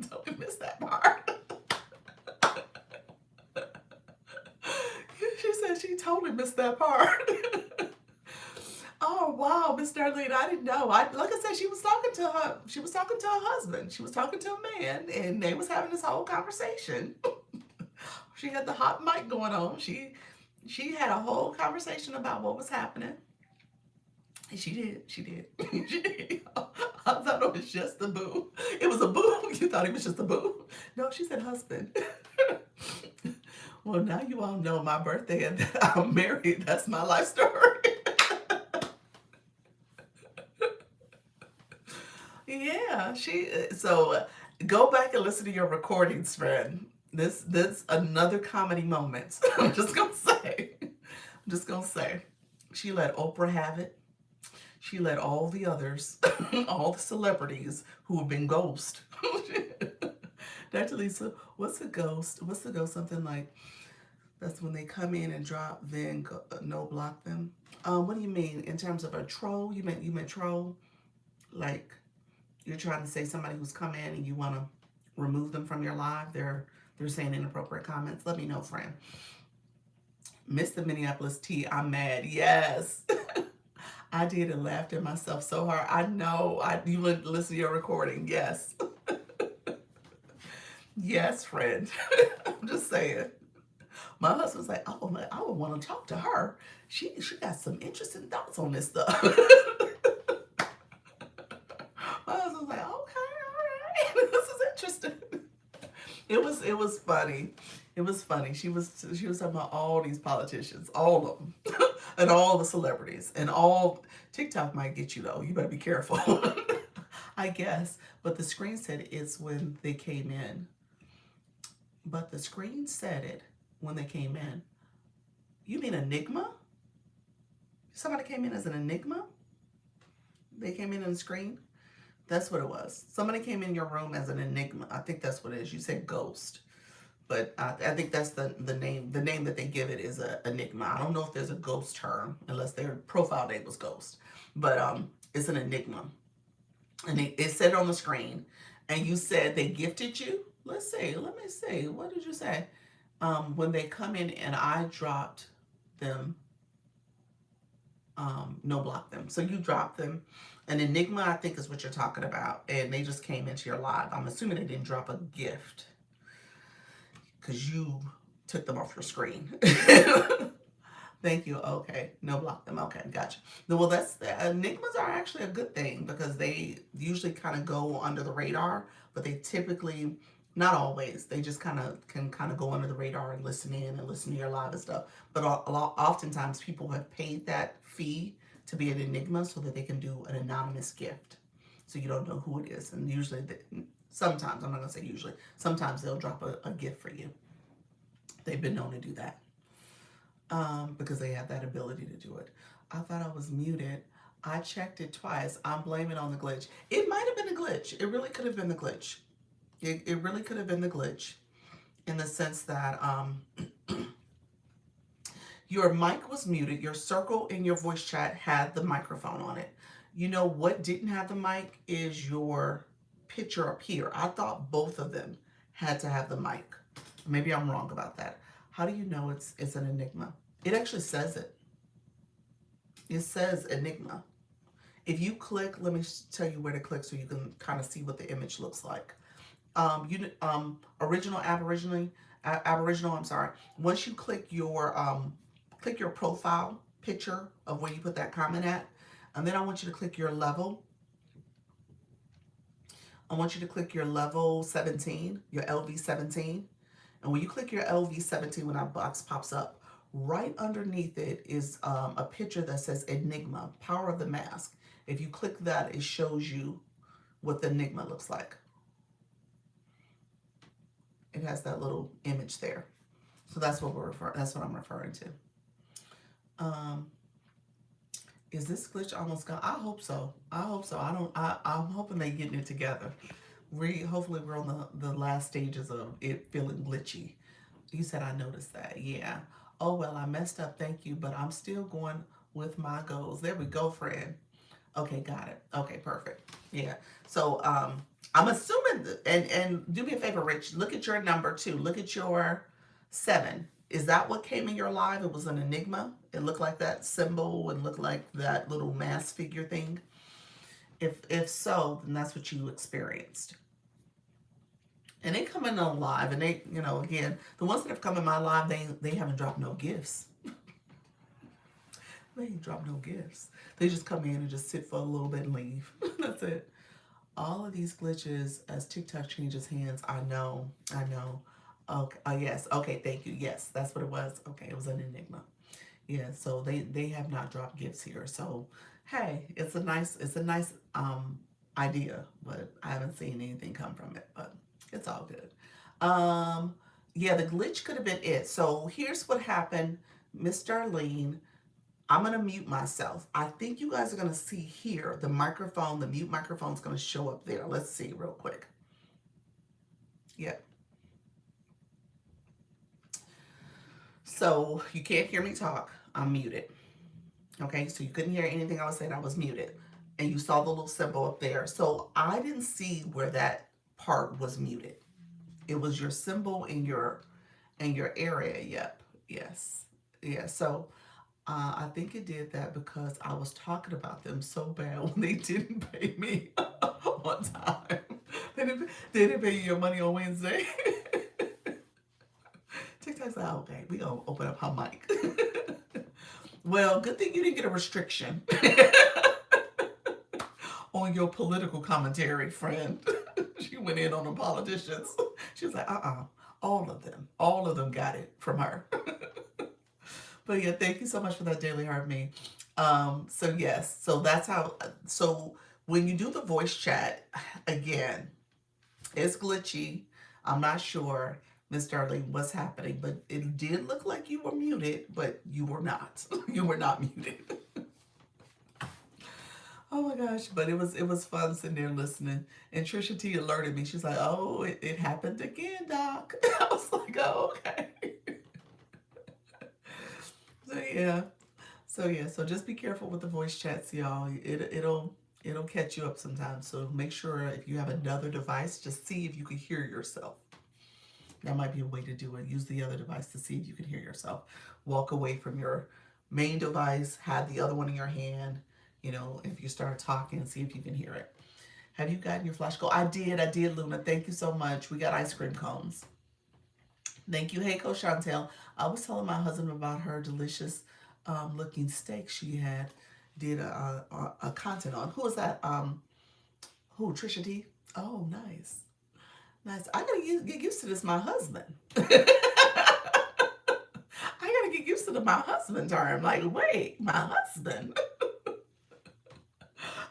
Don't miss that part. She said she totally missed that part. Oh wow, Miss Darlene, I didn't know. Like I said, she was talking to her husband. She was talking to a man, and they was having this whole conversation. She had the hot mic going on. She had a whole conversation about what was happening. And she did. She did. I thought it was just a boo. It was a boo. You thought it was just a boo. No, she said husband. Well, now you all know my birthday and that I'm married. That's my life story. Yeah, so go back and listen to your recordings, friend. This another comedy moment. I'm just gonna say. She let Oprah have it. She let all the others, all the celebrities who have been ghost. Dr. Lisa, what's a ghost? What's the ghost? Something like that's when they come in and drop, then no block them. What do you mean in terms of a troll? You meant troll, like you're trying to say somebody who's come in and you want to remove them from your live. They're saying inappropriate comments. Let me know, friend. Miss the Minneapolis tea. I'm mad. Yes. I did and laughed at myself so hard. I know. You would listen to your recording. Yes. Yes, friend. I'm just saying. My husband's like, oh, man, I would want to talk to her. She got some interesting thoughts on this stuff. My husband's like, okay, all right. This is interesting. It was funny. It was funny. She was talking about all these politicians, all of them, and all the celebrities, and all TikTok might get you though. You better be careful. I guess. But the screen said it's when they came in. But the screen said it when they came in. You mean Enigma? Somebody came in as an Enigma? They came in on the screen? That's what it was. Somebody came in your room as an Enigma. I think that's what it is. You said ghost. But I think that's the name. The name that they give it is a Enigma. I don't know if there's a ghost term unless their profile name was ghost. But it's an Enigma. And it said it on the screen. And you said they gifted you? Let me see. What did you say? When they come in and I dropped them, no block them. So you dropped them. An Enigma, I think, is what you're talking about. And they just came into your live. I'm assuming they didn't drop a gift because you took them off your screen. Thank you. Okay. No, block them. Okay. Gotcha. No, well, that's the enigmas are actually a good thing because they usually kind of go under the radar, but they typically, not always, they just kind of go under the radar and listen in and listen to your live and stuff. But oftentimes people have paid that fee to be an enigma so that they can do an anonymous gift. So you don't know who it is. And usually, sometimes, I'm not going to say usually, sometimes they'll drop a gift for you. They've been known to do that because they have that ability to do it. I thought I was muted. I checked it twice. I'm blaming on the glitch. It might have been a glitch. It really could have been the glitch. It really could have been the glitch in the sense that your mic was muted. Your circle in your voice chat had the microphone on it. You know what didn't have the mic is your picture up here. I thought both of them had to have the mic. Maybe I'm wrong about that. How do you know it's an enigma? It actually says it. It says enigma. If you click, let me tell you where to click so you can kind of see what the image looks like. Original, Aboriginal. I'm sorry. Once you click your profile picture of where you put that comment at, and then I want you to click your level. I want you to click your level 17, your LV 17. And when you click your LV 17, when that box pops up, right underneath it is a picture that says Enigma, Power of the Mask. If you click that, it shows you what the Enigma looks like. It has that little image there. So that's what that's what I'm referring to. Is this glitch almost gone? I hope so. I hope so. I'm hoping they're getting it together. Hopefully we're on the last stages of it feeling glitchy. You said I noticed that. Yeah. Oh, well, I messed up. Thank you. But I'm still going with my goals. There we go, friend. Okay, got it. Okay, perfect. Yeah. So I'm assuming, and do me a favor, Rich, look at your number too. Look at your 7. Is that what came in your live? It was an enigma. It looked like that symbol and looked like that little mass figure thing. If so, then that's what you experienced. And they come in on live, and they, again, the ones that have come in my live, they haven't dropped no gifts. They ain't dropped no gifts. They just come in and just sit for a little bit and leave. That's it. All of these glitches as TikTok changes hands. I know. Okay. Yes. Okay. Thank you. Yes, that's what it was. Okay, it was an enigma. Yeah. So they have not dropped gifts here. So hey, it's a nice idea, but I haven't seen anything come from it. But it's all good. Yeah, the glitch could have been it. So here's what happened, Miss Darlene. I'm going to mute myself. I think you guys are going to see here the microphone, the mute microphone is going to show up there. Let's see real quick. Yep. So you can't hear me talk. I'm muted. Okay, so you couldn't hear anything I was saying. I was muted. And you saw the little symbol up there. So I didn't see where that part was muted. It was your symbol in your area. Yep. Yes. Yeah. So I think it did that because I was talking about them so bad when they didn't pay me on time. They didn't pay you your money on Wednesday. TikTok's like, okay, we gonna open up her mic. Well, good thing you didn't get a restriction on your political commentary, friend. She went in on the politicians. She was like, all of them got it from her. But yeah, thank you so much for that Daily Heart Me. So yes, so that's how, so when you do the voice chat, again, it's glitchy. I'm not sure, Miss Darlene, what's happening, but it did look like you were muted, but you were not. You were not muted. Oh my gosh, but it was fun sitting there listening. And Trisha T alerted me. She's like, oh, it happened again, Doc. I was like, oh, okay. So just be careful with the voice chats, y'all. It'll catch you up sometimes. So make sure if you have another device, just see if you can hear yourself. That might be a way to do it. Use the other device to see if you can hear yourself. Walk away from your main device, have the other one in your hand. If you start talking, see if you can hear it. Have you gotten your flash goal? I did, Luna. Thank you so much. We got ice cream cones. Thank you. Hey, Coach Chantel. I was telling my husband about her delicious looking steak she had did a content on. Who was that? Who? Trisha T? Oh, nice. Nice. I gotta get used to this, my husband. I gotta get used to my husband term. Like, wait, my husband.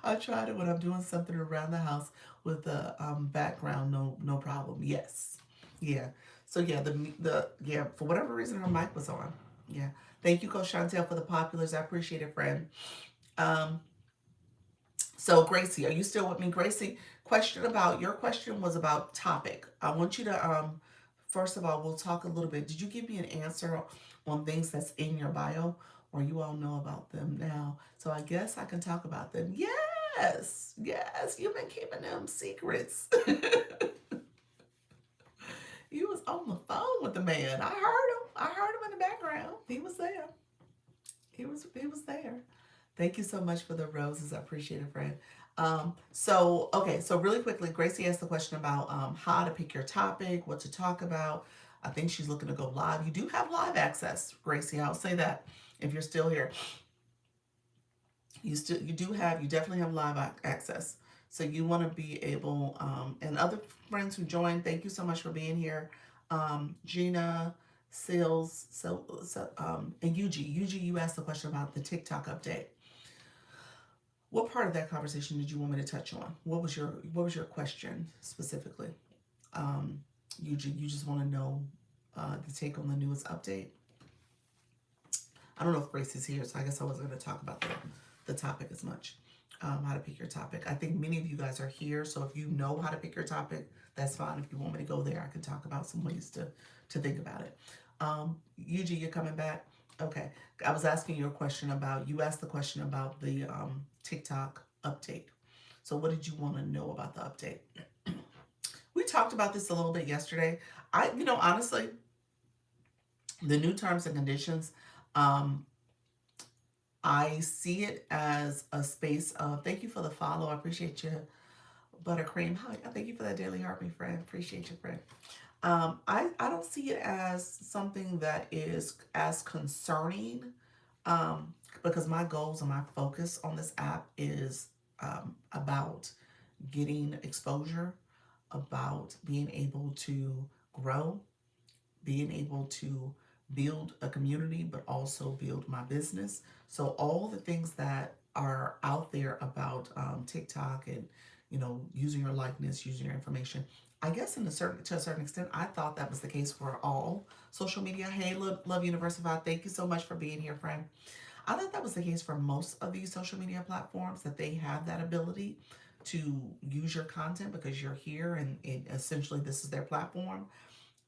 I tried it when I'm doing something around the house with the background. No problem. Yes, yeah. So yeah, the for whatever reason her mic was on. Yeah. Thank you, Coach Chantel, for the populars. I appreciate it, friend. Um, so Gracie, are you still with me, Gracie? Your question was about topic. I want you to first of all, we'll talk a little bit. Did you give me an answer on things that's in your bio, or you all know about them now? So I guess I can talk about them. Yes, yes, you've been keeping them secrets. You was on the phone with the man. I heard him. I heard him in the background. He was there. He was there. Thank you so much for the roses. I appreciate it, friend. So really quickly, Gracie asked the question about how to pick your topic, what to talk about. I think she's looking to go live. You do have live access, Gracie. I'll say that if you're still here, you definitely have live access. So you want to be able, and other friends who joined, thank you so much for being here. Gina, Sales, and Yuji, you asked the question about the TikTok update. What part of that conversation did you want me to touch on? What was your question specifically? You just want to know the take on the newest update. I don't know if Grace is here, so I guess I wasn't going to talk about the topic as much. How to pick your topic. I think many of you guys are here, so if you know how to pick your topic, that's fine. If you want me to go there, I can talk about some ways to think about it. Yuji, you're coming back? Okay. I was asking you a question about, you asked the question about the TikTok update. So what did you want to know about the update? We talked about this a little bit yesterday. Honestly, the new terms and conditions, I see it as a space of, thank you for the follow. I appreciate you, Buttercream. Hi, thank you for that daily heart, my friend. Appreciate you, friend. I don't see it as something that is as concerning, because my goals and my focus on this app is about getting exposure, about being able to grow, being able to build a community, but also build my business. So all the things that are out there about TikTok and using your likeness, using your information, I guess to a certain extent, I thought that was the case for all social media. Hey, Love Universified, thank you so much for being here, friend. I thought that was the case for most of these social media platforms, that they have that ability to use your content because you're here and essentially this is their platform.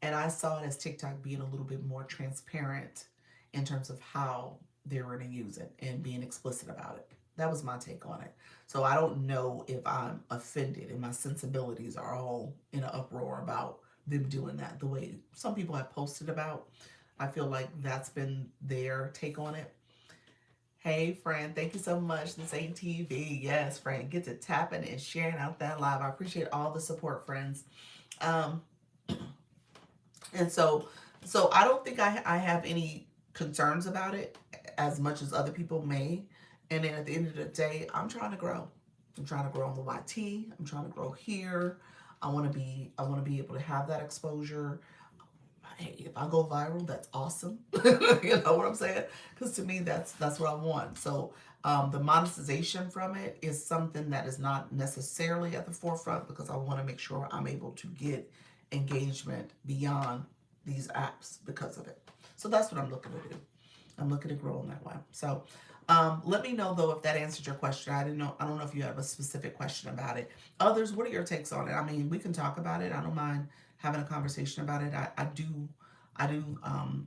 And I saw it as TikTok being a little bit more transparent in terms of how they're going to use it and being explicit about it. That was my take on it. So I don't know if I'm offended and my sensibilities are all in an uproar about them doing that the way some people have posted about. I feel like that's been their take on it. Hey, friend, thank you so much. This ain't TV. Yes, friend, get to tapping and sharing out that live. I appreciate all the support, friends. Um, and so I don't think I have any concerns about it as much as other people may. And then at the end of the day, I'm trying to grow. I'm trying to grow on the YT. I'm trying to grow here. I want to be able to have that exposure. Hey, if I go viral, that's awesome. You know what I'm saying? Because to me, that's what I want. So the monetization from it is something that is not necessarily at the forefront, because I want to make sure I'm able to get engagement beyond these apps because of it. So that's what I'm looking to do. I'm looking to grow in that way. So let me know though if that answered your question. I don't know if you have a specific question about it. Others, what are your takes on it? I mean, we can talk about it. I don't mind having a conversation about it. I do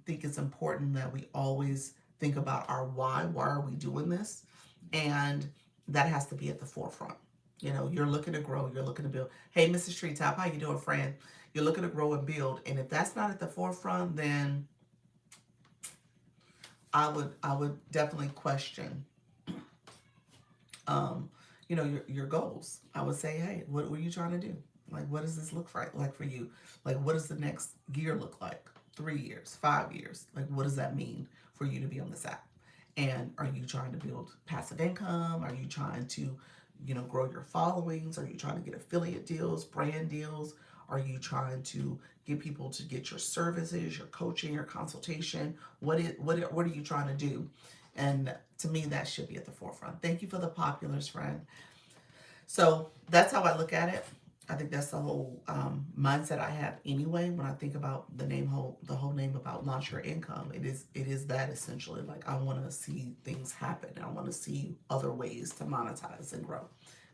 think it's important that we always think about our why. Why are we doing this? And that has to be at the forefront. You're looking to grow. You're looking to build. Hey, Mrs. Treetop, how you doing, friend? You're looking to grow and build. And if that's not at the forefront, then I would definitely question your goals. I would say, hey, what were you trying to do? Like, what does this look like for you? Like, what does the next year look like? 3 years, 5 years? Like, what does that mean for you to be on this app? And are you trying to build passive income? Are you trying to, grow your followings? Are you trying to get affiliate deals, brand deals? Are you trying to get people to get your services, your coaching, your consultation? What are you trying to do? And to me, that should be at the forefront. Thank you for the populars, friend. So that's how I look at it. I think that's the whole mindset I have anyway. When I think about the whole name about launch your income, it is that essentially. Like I want to see things happen. I want to see other ways to monetize and grow.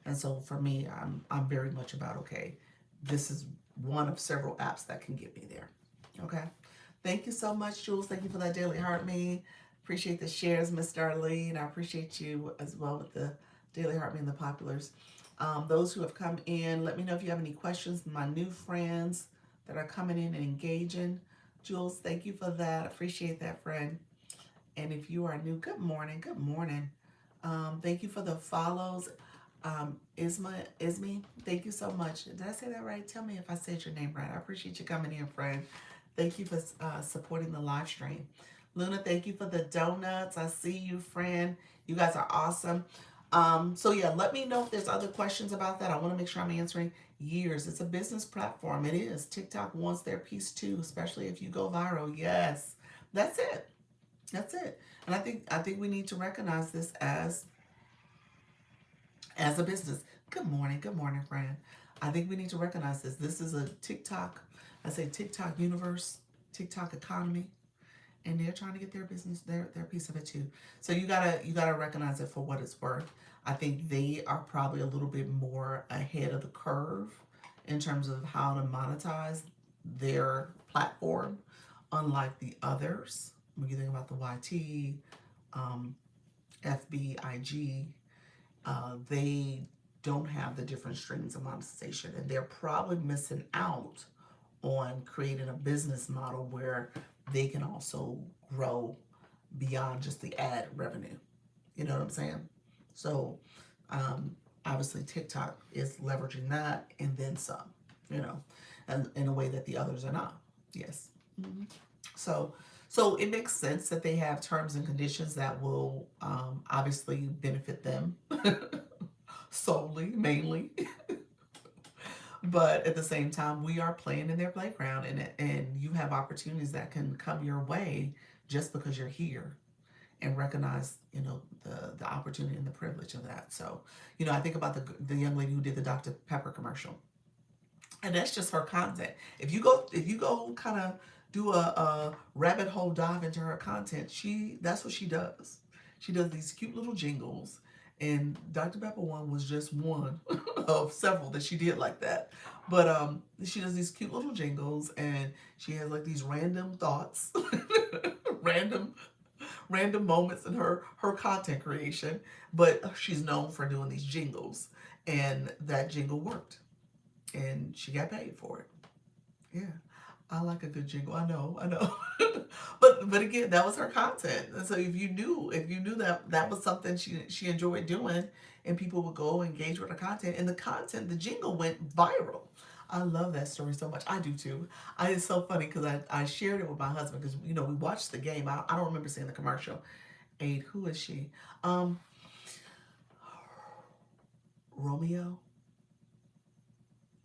And so for me, I'm very much about, okay, this is one of several apps that can get me there. Okay. Thank you so much, Jules. Thank you for that daily heart me. Appreciate the shares, Miss Darlene. I appreciate you as well with the daily heart me and the populars. Those who have come in, let me know if you have any questions. My new friends that are coming in and engaging. Jules, thank you for that. Appreciate that, friend. And if you are new, good morning. Good morning. Thank you for the follows. Isme, thank you so much. Did I say that right? Tell me if I said your name right. I appreciate you coming in, friend. Thank you for supporting the live stream. Luna, thank you for the donuts. I see you, friend. You guys are awesome. So yeah, let me know if there's other questions about that. I want to make sure I'm answering. Years. It's a business platform. It is. TikTok wants their piece too, especially if you go viral. Yes. That's it. That's it. And I think we need to recognize this as a business. Good morning, friend. I think we need to recognize this. This is a TikTok, I say TikTok universe, TikTok economy, and they're trying to get their business, their piece of it too. So you gotta recognize it for what it's worth. I think they are probably a little bit more ahead of the curve in terms of how to monetize their platform, unlike the others. When you think about the YT, FB, IG, they don't have the different streams of monetization, and they're probably missing out on creating a business model where they can also grow beyond just the ad revenue. You know what I'm saying? So obviously TikTok is leveraging that and then some, and in a way that the others are not. Yes. Mm-hmm. So it makes sense that they have terms and conditions that will obviously benefit them solely, mainly. But at the same time, we are playing in their playground, and you have opportunities that can come your way just because you're here, and recognize the opportunity and the privilege of that. So I think about the young lady who did the Dr. Pepper commercial, and that's just her content. If you go kind of do a rabbit hole dive into her content, that's what she does. She does these cute little jingles, and Dr. Pepper one was just one of several that she did like that. But she does these cute little jingles, and she has like these random thoughts, random random moments in her content creation. But she's known for doing these jingles, and that jingle worked, and she got paid for it. Yeah. I like a good jingle. I know. but again, that was her content. And so if you knew that was something she enjoyed doing, and people would go engage with her content, and the jingle went viral. I love that story so much. I do too. It's so funny because I shared it with my husband because we watched the game. I don't remember seeing the commercial. Aid, who is she? Um, Romeo.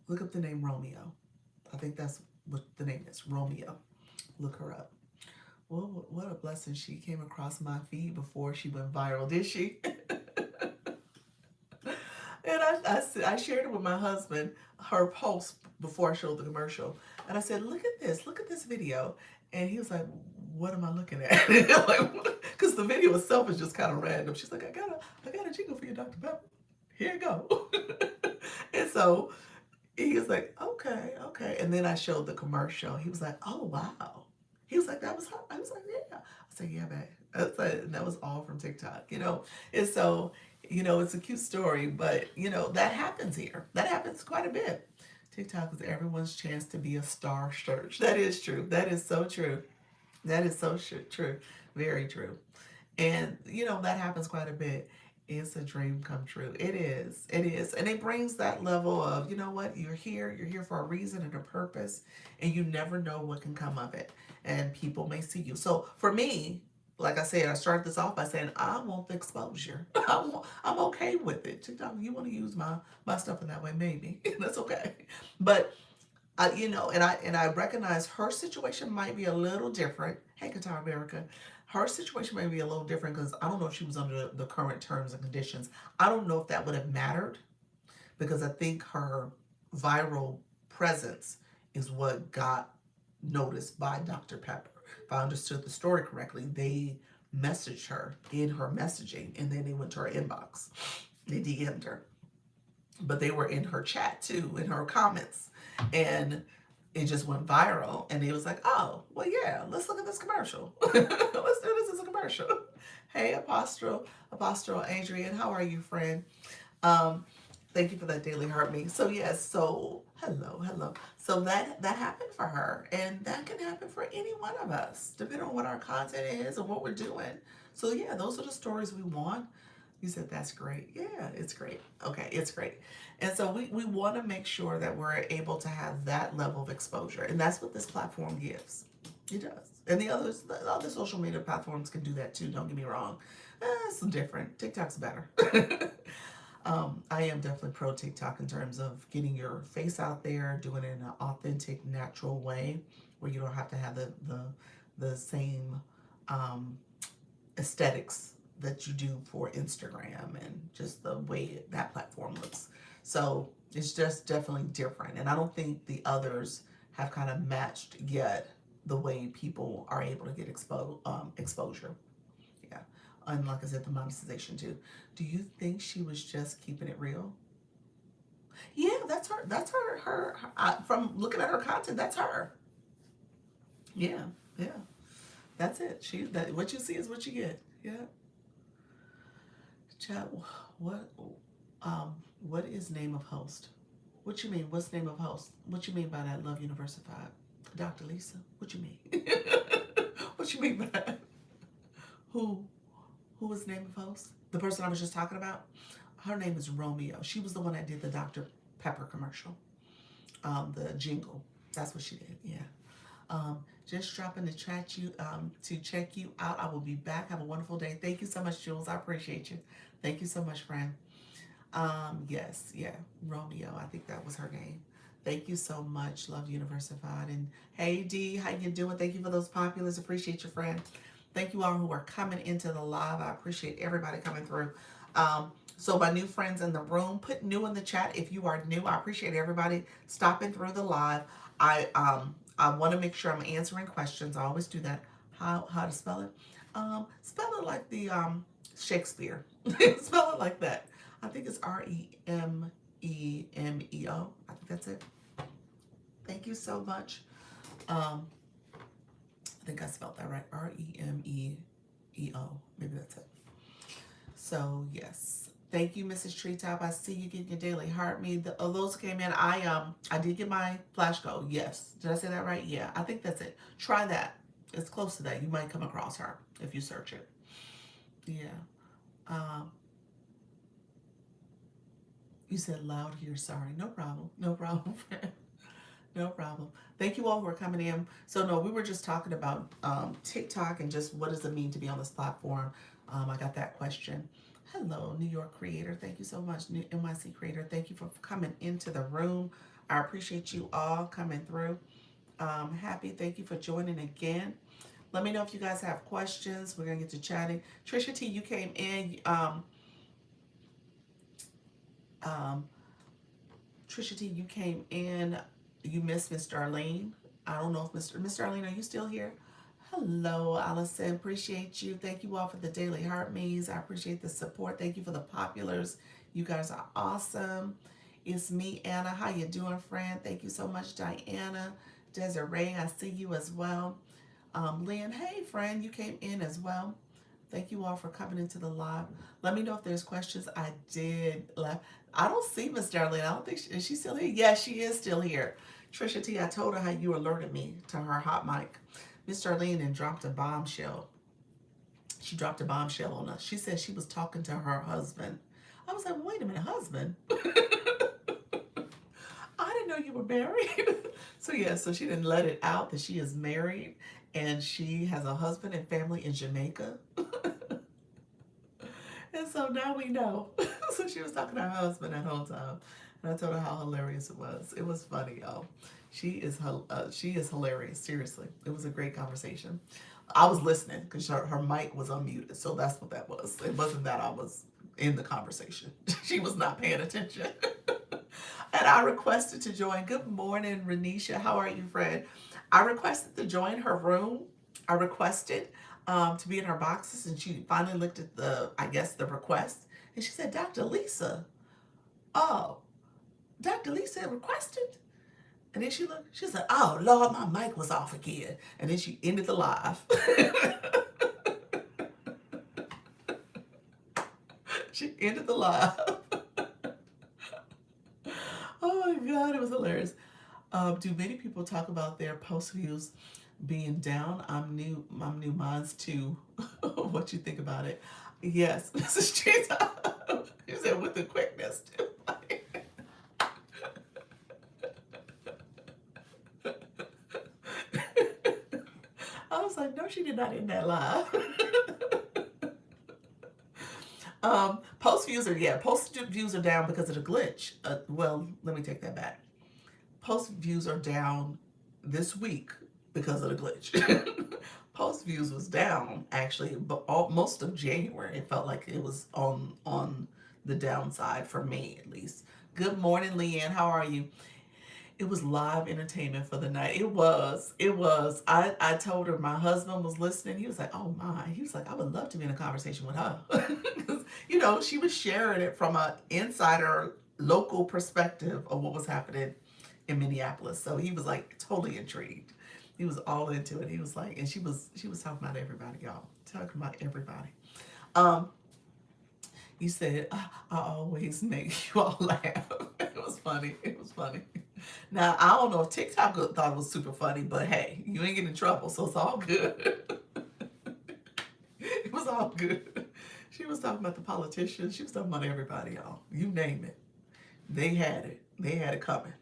Look up the name Romeo. I think that's what the name is. Romeo. Look her up. Well, what a blessing she came across my feed before she went viral, did she? And I shared it with my husband, her post before I showed the commercial. And I said, look at this video. And he was like, what am I looking at? Because the video itself is just kind of random. She's like, I got a jingle for you, Dr. Pepper. Here you go. And so he was like, okay. And then I showed the commercial. He was like, oh, wow. He was like, that was her. I was like, yeah. I said, yeah, babe. That was all from TikTok, And so, it's a cute story, but, that happens here. That happens quite a bit. TikTok is everyone's chance to be a star search. That is true. That is so true. That is so true. Very true. And, that happens quite a bit. It's a dream come true. It is. It is. And it brings that level of, you know what, you're here for a reason and a purpose, and you never know what can come of it. And people may see you. So for me, like I said, I started this off by saying I want the exposure. I'm okay with it. TikTok, you want to use my stuff in that way, maybe that's okay. But and I recognize her situation might be a little different. Hey, Qatar America, her situation may be a little different because I don't know if she was under the current terms and conditions. I don't know if that would have mattered because I think her viral presence is what got noticed by Dr. Pepper. If I understood the story correctly, they messaged her in her messaging and then they went to her inbox. They DM'd her, but they were in her chat too, in her comments. And it just went viral. And it was like, oh, well, yeah, let's look at this commercial. Let's do this as a commercial. Hey, Apostle Adrian, how are you, friend? Um, Thank you for that daily heart me. So yes, so hello. So that happened for her, and that can happen for any one of us, depending on what our content is and what we're doing. So yeah, those are the stories we want. You said that's great. Yeah, it's great. Okay, it's great. And so we want to make sure that we're able to have that level of exposure. And that's what this platform gives. It does. And the other social media platforms can do that too, don't get me wrong. It's different. TikTok's better. I am definitely pro TikTok in terms of getting your face out there, doing it in an authentic, natural way where you don't have to have the same um, aesthetics that you do for Instagram and just the way that platform looks. So it's just definitely different. And I don't think the others have kind of matched yet the way people are able to get exposure. Yeah. And like I said, the monetization too. Do you think she was just keeping it real? Yeah, that's her. That's from looking at her content, that's her. Yeah, yeah. That's it. That what you see is what you get. Yeah. Chat. What? What is name of host? What you mean? What's name of host? What you mean by that? Love Universified, Dr. Lisa. What you mean? What you mean by that? Who? Who was name of host? The person I was just talking about. Her name is Romeo. She was the one that did the Dr. Pepper commercial. The jingle. That's what she did. Yeah. Just dropping the chat you to check you out. I will be back. Have a wonderful day. Thank you so much, Jules. I appreciate you. Thank you so much, friend. Yes, yeah, Romeo. I think that was her name. Thank you so much. Love Universified. And hey D, how you doing? Thank you for those populars. Appreciate your friend. Thank you all who are coming into the live. I appreciate everybody coming through. So my new friends in the room, put new in the chat if you are new. I appreciate everybody stopping through the live. I want to make sure I'm answering questions. I always do that. How to spell it? Spell it like the Shakespeare. Spell it like that. I think it's Rememeo. I think that's it. Thank you so much. I think I spelled that right. Remeo. Maybe that's it. So yes. Thank you, Mrs. Treetop. I see you getting your daily heart. Me, those came in. I did get my flash code. Yes. Did I say that right? Yeah. I think that's it. Try that. It's close to that. You might come across her if you search it. Yeah. Um, you said loud here. Sorry. No problem. No problem. No problem. Thank you all who are coming in. So no, we were just talking about TikTok and just what does it mean to be on this platform. I got that question. Hello, New York creator. Thank you so much, New NYC creator. Thank you for coming into the room. I appreciate you all coming through. Happy. Thank you for joining again. Let me know if you guys have questions. We're gonna get to chatting. Trisha T, you came in. Trisha T, you came in. You missed Miss Darlene. I don't know if Miss Darlene, are you still here? Hello, Allison. Appreciate you. Thank you all for the daily heart me's. I appreciate the support. Thank you for the populars. You guys are awesome. It's me, Anna. How you doing, friend? Thank you so much, Diana. Desiree, I see you as well. Lynn, hey, friend, you came in as well. Thank you all for coming into the live. Let me know if there's questions. I did left. I don't see Miss Darlene. I don't think is she still here? Yes, she is still here. Trisha T, I told her how you alerted me to her hot mic. Miss Darlene and dropped a bombshell. She dropped a bombshell on us. She said she was talking to her husband. I was like, wait a minute, husband? I didn't know you were married. So yeah, so she didn't let it out that she is married. and she has a husband and family in Jamaica. And so now we know. So she was talking to her husband that whole time, and I told her how hilarious it was. It was funny, y'all. She is hilarious. Seriously, it was a great conversation. I was listening because her mic was unmuted, so that's what that was. It wasn't that I was in the conversation. She was not paying attention. And I requested to join. Good morning, Renisha. How are you, friend? I requested to join her room. I requested to be in her boxes, and she finally looked at I guess, the request, and she said, Dr. Lisa, oh, Dr. Lisa requested? And then she looked, she said, oh, Lord, my mic was off again. And then she ended the live. She ended the live. Oh my God, it was hilarious. Do many people talk about their post views being down? I'm new. Mine's too. What you think about it? Yes, Mrs. Cheetah. You said with the quickness too. I was like, no, she did not end that live. Post views are down because of the glitch. Well, let me take that back. Post views are down this week because of the glitch. Post views was down actually, but most of January it felt like it was on the downside for me at least. Good morning, Leanne. How are you? It was live entertainment for the night. It was. It was. I told her my husband was listening. He was like, oh my. He was like, I would love to be in a conversation with her. Because, she was sharing it from an insider local perspective of what was happening in Minneapolis. So he was like totally intrigued. He was all into it. He was like, and she was talking about everybody, y'all. Talking about everybody. Um, you said, I always make you all laugh. It was funny. It was funny. Now, I don't know if TikTok thought it was super funny, but hey, you ain't getting in trouble, so it's all good. It was all good. She was talking about the politicians. She was talking about everybody, y'all. You name it. They had it. They had it coming.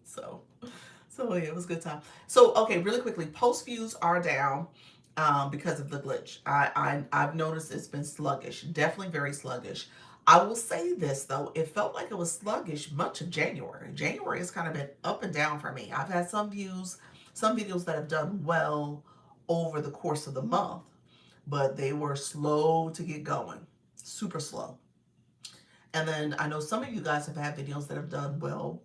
so, so yeah, it was a good time. So, okay, really quickly, post views are down because of the glitch. I've noticed it's been sluggish, definitely very sluggish. I will say this though, it felt like it was sluggish much of January. January has kind of been up and down for me. I've had some videos that have done well over the course of the month, but they were slow to get going, super slow. And then I know some of you guys have had videos that have done well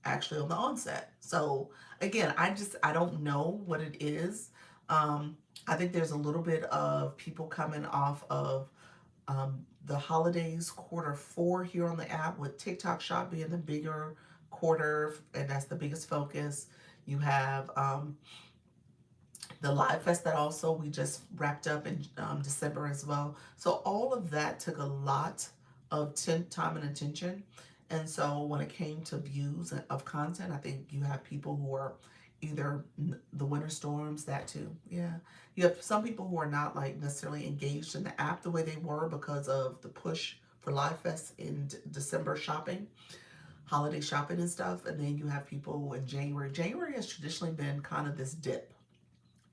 actually on the onset. So again, I don't know what it is. I think there's a little bit of people coming off of the holidays, quarter 4 here on the app, with TikTok Shop being the bigger quarter, and that's the biggest focus. You have the Live Fest that also we just wrapped up in December as well. So all of that took a lot of time and attention. And so when it came to views of content, I think you have people who are either the winter storms, that too. Yeah. You have some people who are not like necessarily engaged in the app the way they were because of the push for Live Fest in December shopping, holiday shopping and stuff. And then you have people in January. January has traditionally been kind of this dip.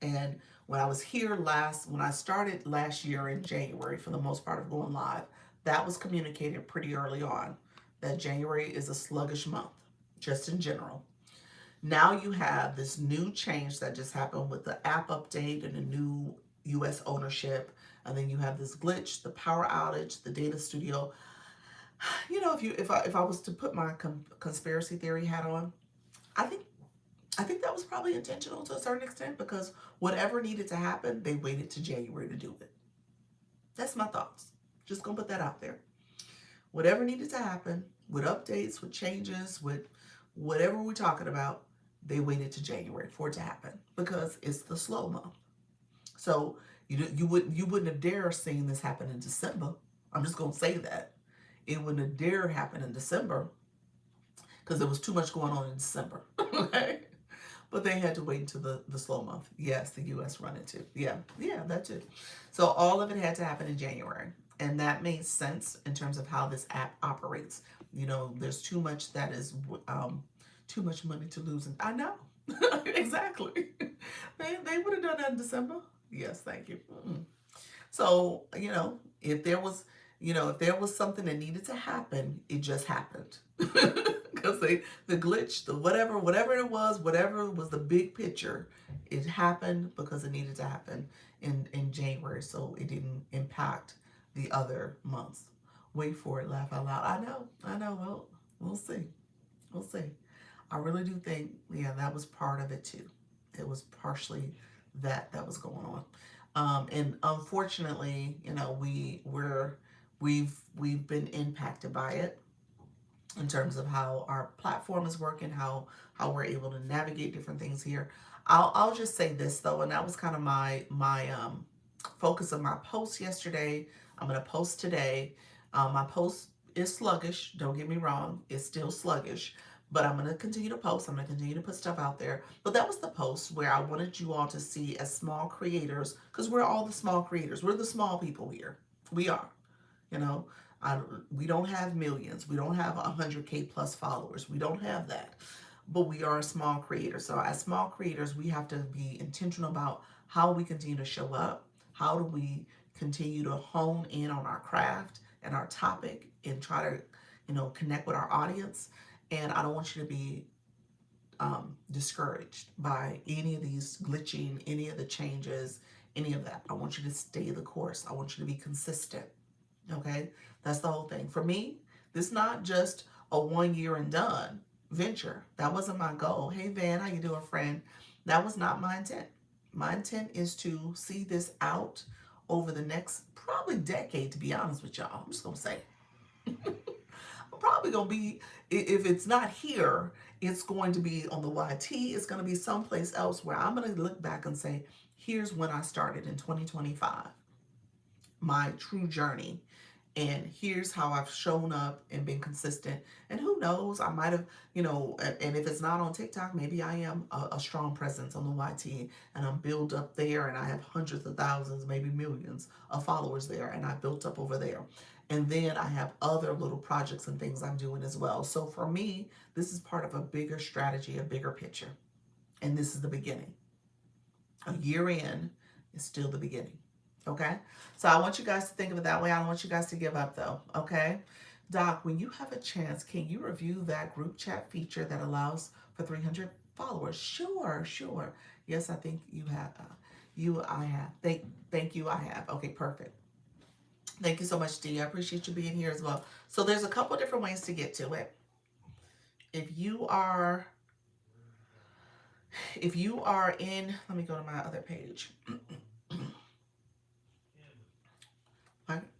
And when I was here when I started last year in January, for the most part of going live, that was communicated pretty early on, that January is a sluggish month, just in general. Now you have this new change that just happened with the app update and the new US ownership. And then you have this glitch, the power outage, the data studio. If I was to put my conspiracy theory hat on, I think that was probably intentional to a certain extent, because whatever needed to happen, they waited to January to do it. That's my thoughts. Just gonna put that out there. Whatever needed to happen with updates, with changes, with whatever we're talking about, they waited to January for it to happen because it's the slow month. So you wouldn't have dare seen this happen in December. I'm just gonna say that. It wouldn't have dare happen in December because there was too much going on in December. Okay? But they had to wait until the slow month. Yes, the US run it too. Yeah, that too. So all of it had to happen in January. And that made sense in terms of how this app operates. There's too much that is too much money to lose. And I know. Exactly. They would have done that in December. Yes, thank you. So, if there was, if there was something that needed to happen, it just happened. Because the glitch, the whatever it was, whatever was the big picture, it happened because it needed to happen in January, so it didn't impact the other months. Wait for it, laugh out loud. I know. Well, we'll see. We'll see. I really do think, yeah, that was part of it too. It was partially that was going on. And unfortunately, we've been impacted by it in terms of how our platform is working, how we're able to navigate different things here. I'll just say this though, and that was kind of my focus of my post yesterday. I'm gonna post today. My post is sluggish. Don't get me wrong; it's still sluggish. But I'm gonna continue to post. I'm gonna continue to put stuff out there. But that was the post where I wanted you all to see as small creators, because we're all the small creators. We're the small people here. We are. You know, we don't have millions. We don't have 100K plus followers. We don't have that. But we are a small creator. So as small creators, we have to be intentional about how we continue to show up. How do we continue to hone in on our craft and our topic and try to, connect with our audience. And I don't want you to be discouraged by any of these glitching, any of the changes, any of that. I want you to stay the course. I want you to be consistent. Okay, that's the whole thing. For me, this is not just a 1 year and done venture. That wasn't my goal. Hey Van, how you doing, friend? That was not my intent. My intent is to see this out over the next probably decade, to be honest with y'all. I'm just gonna say. I'm probably gonna be, if it's not here, it's going to be on the YT. It's gonna be someplace else where I'm gonna look back and say, here's when I started in 2025, my true journey. And here's how I've shown up and been consistent. And who knows, I might have, and if it's not on TikTok, maybe I am a strong presence on the YT and I'm built up there and I have hundreds of thousands, maybe millions of followers there and I built up over there. And then I have other little projects and things I'm doing as well. So for me, this is part of a bigger strategy, a bigger picture. And this is the beginning. A year in is still the beginning. Okay? So I want you guys to think of it that way. I don't want you guys to give up though. Okay? Doc, when you have a chance, can you review that group chat feature that allows for 300 followers? Sure. Yes, I think you have. I have. Thank you, I have. Okay, perfect. Thank you so much, Dee. I appreciate you being here as well. So there's a couple different ways to get to it. If you are in, let me go to my other page.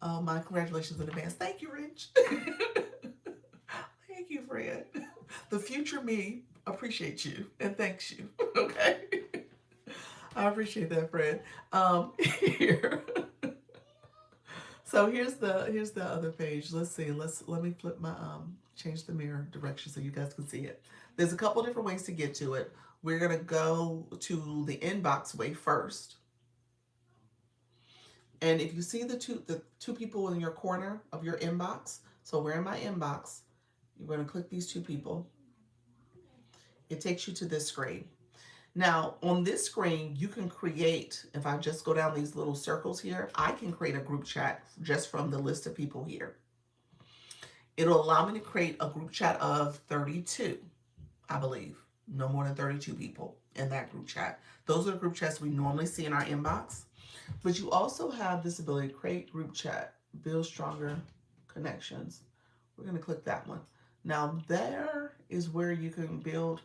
My congratulations in advance. Thank you, Rich. Thank you, Fred. The future me appreciates you and thanks you. Okay. I appreciate that, Fred. Here. So here's the other page. Let's see. Let me flip my change the mirror direction so you guys can see it. There's a couple different ways to get to it. We're gonna go to the inbox way first. And if you see the two people in your corner of your inbox, so we're in my inbox, you're going to click these two people. It takes you to this screen. Now, on this screen, you can create, if I just go down these little circles here, I can create a group chat just from the list of people here. It'll allow me to create a group chat of 32, I believe. No more than 32 people in that group chat. Those are the group chats we normally see in our inbox. But you also have this ability to create group chat, build stronger connections. We're going to click that one. Now there is where you can build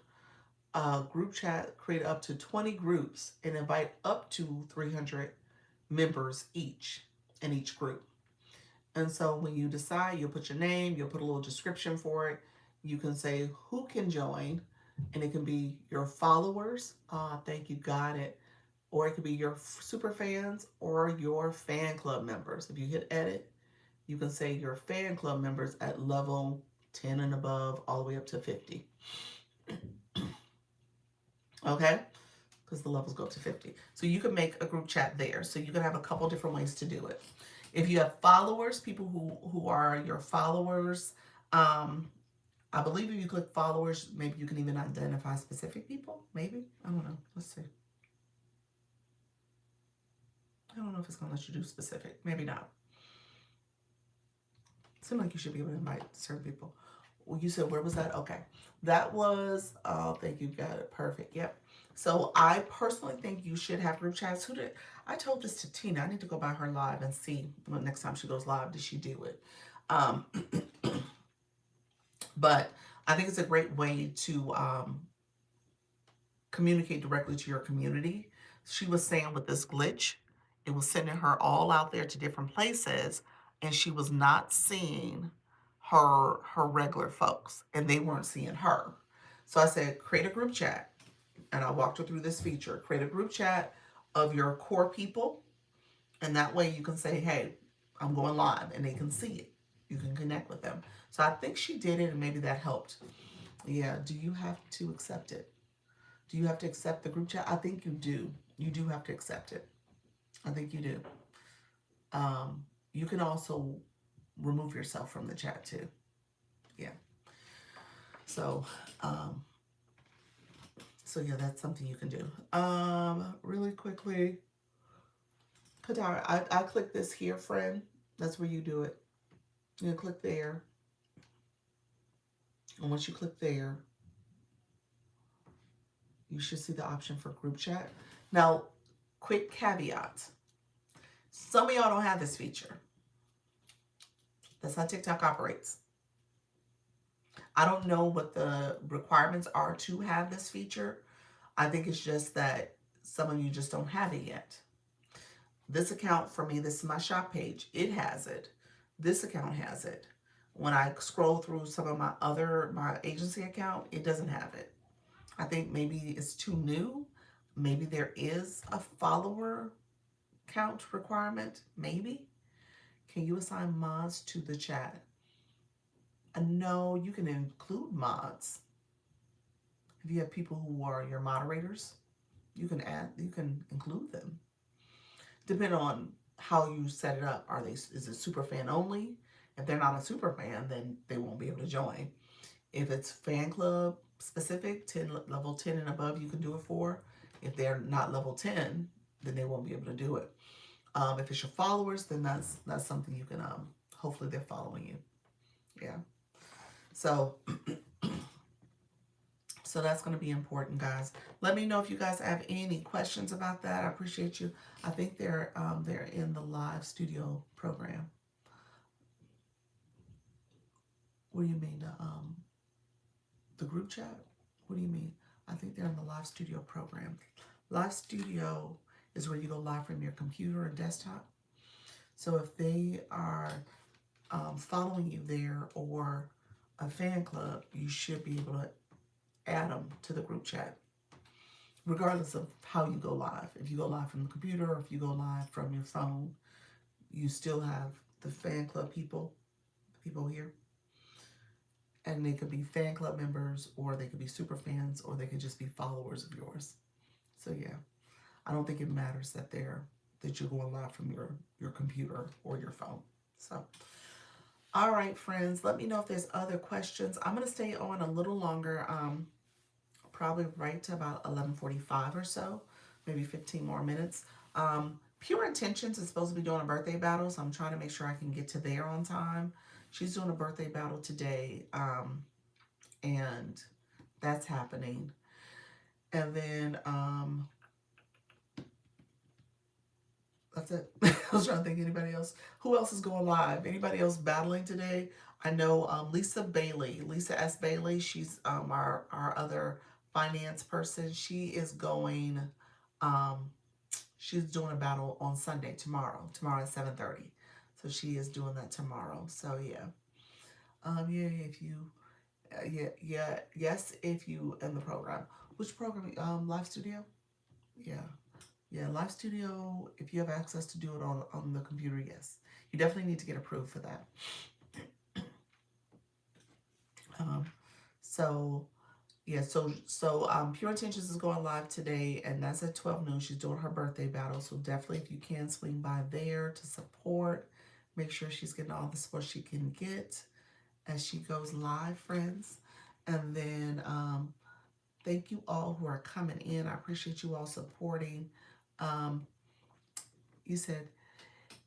a group chat, create up to 20 groups, and invite up to 300 members each in each group. And so when you decide, you'll put your name, you'll put a little description for it. You can say who can join, and it can be your followers. Thank you, got it. Or it could be your super fans or your fan club members. If you hit edit, you can say your fan club members at level 10 and above, all the way up to 50. Okay? Because the levels go up to 50. So you can make a group chat there. So you can have a couple different ways to do it. If you have followers, people who are your followers, I believe if you click followers, maybe you can even identify specific people. Maybe. I don't know. Let's see. I don't know if it's going to let you do specific. Maybe not. Seems like you should be able to invite certain people. Well, you said, where was that? Okay. That was, oh, thank you. Got it. Perfect. Yep. So I personally think you should have group chats. I told this to Tina. I need to go by her live and see when next time she goes live, does she do it? Um, but I think it's a great way to communicate directly to your community. She was saying with this glitch, it was sending her all out there to different places, and she was not seeing her regular folks, and they weren't seeing her. So I said, create a group chat, and I walked her through this feature. Create a group chat of your core people, and that way you can say, hey, I'm going live, and they can see it. You can connect with them. So I think she did it, and maybe that helped. Yeah, do you have to accept it? Do you have to accept the group chat? I think you do. You do have to accept it. I think you do. You can also remove yourself from the chat too. Yeah. So, so yeah, that's something you can do. Really quickly, Kadar, I click this here, friend. That's where you do it. You click there. And once you click there, you should see the option for group chat. Now, quick caveat. Some of y'all don't have this feature. That's how TikTok operates. I don't know what the requirements are to have this feature. I think it's just that some of you just don't have it yet. This account for me, this is my shop page. It has it. This account has it. When I scroll through some of my agency account, it doesn't have it. I think maybe it's too new. Maybe there is a follower count requirement. Maybe. Can you assign mods to the chat? No, you can include mods. If you have people who are your moderators, you can include them. Depending on how you set it up. Is it super fan only? If they're not a super fan, then they won't be able to join. If it's fan club specific, level 10 and above, you can do it for. If they're not level 10, then they won't be able to do it. If it's your followers, then that's something you can, hopefully they're following you. Yeah. So, so that's going to be important, guys. Let me know if you guys have any questions about that. I appreciate you. I think they're in the live studio program. What do you mean, the group chat? What do you mean? I think they're in the live studio program. Live studio is where you go live from your computer and desktop. So if they are following you there or a fan club, you should be able to add them to the group chat, regardless of how you go live. If you go live from the computer or if you go live from your phone, you still have the fan club people here. And they could be fan club members, or they could be super fans, or they could just be followers of yours. So yeah, I don't think it matters that you're going live from your computer or your phone. So, all right, friends, let me know if there's other questions. I'm gonna stay on a little longer, probably right to about 11:45 or so, maybe 15 more minutes. Pure Intentions is supposed to be doing a birthday battle, so I'm trying to make sure I can get to there on time. She's doing a birthday battle today, and that's happening. And then, that's it. I was trying to think anybody else. Who else is going live? Anybody else battling today? I know Lisa S. Bailey, she's our other finance person. She is going, she's doing a battle on Sunday, tomorrow at 7:30. So she is doing that tomorrow. So yeah. Yeah, if you, yes, if you in the program. Which program? Live Studio? Yeah. Yeah, Live Studio, if you have access to do it on the computer, yes. You definitely need to get approved for that. So, yeah, so Pure Intentions is going live today, and that's at 12 noon. She's doing her birthday battle, so definitely if you can, swing by there to support. Make sure she's getting all the support she can get as she goes live, friends. And then thank you all who are coming in. I appreciate you all supporting. Um, you said,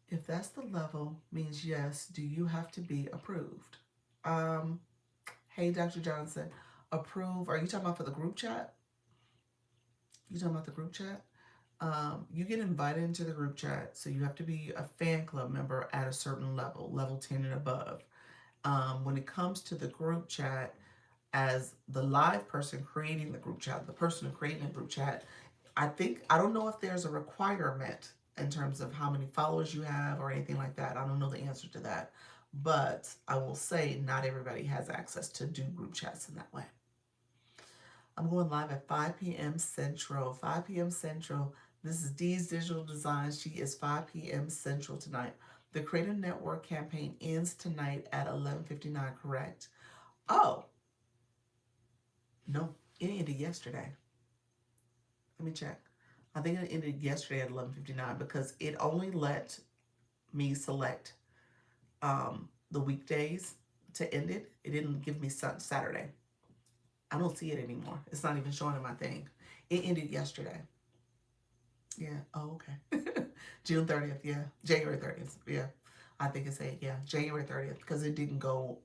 if that's the level, means yes, do you have to be approved? Um, hey, Dr. Johnson, approve. Are you talking about for the group chat? You talking about the group chat? You get invited into the group chat, so you have to be a fan club member at a certain level, level 10 and above. When it comes to the group chat, as the live person creating the group chat, the person creating the group chat, I don't know if there's a requirement in terms of how many followers you have or anything like that. I don't know the answer to that. But I will say not everybody has access to do group chats in that way. I'm going live at 5 p.m. Central. 5 p.m. Central. This is Dee's Digital Design. She is 5 p.m. Central tonight. The Creative Network campaign ends tonight at 11:59, correct? Oh, no, it ended yesterday. Let me check. I think it ended yesterday at 11:59 because it only let me select the weekdays to end it. It didn't give me Saturday. I don't see it anymore. It's not even showing in my thing. It ended yesterday. Yeah. Oh, okay. June 30th. Yeah. January 30th. Yeah. I think it's January 30th because it didn't go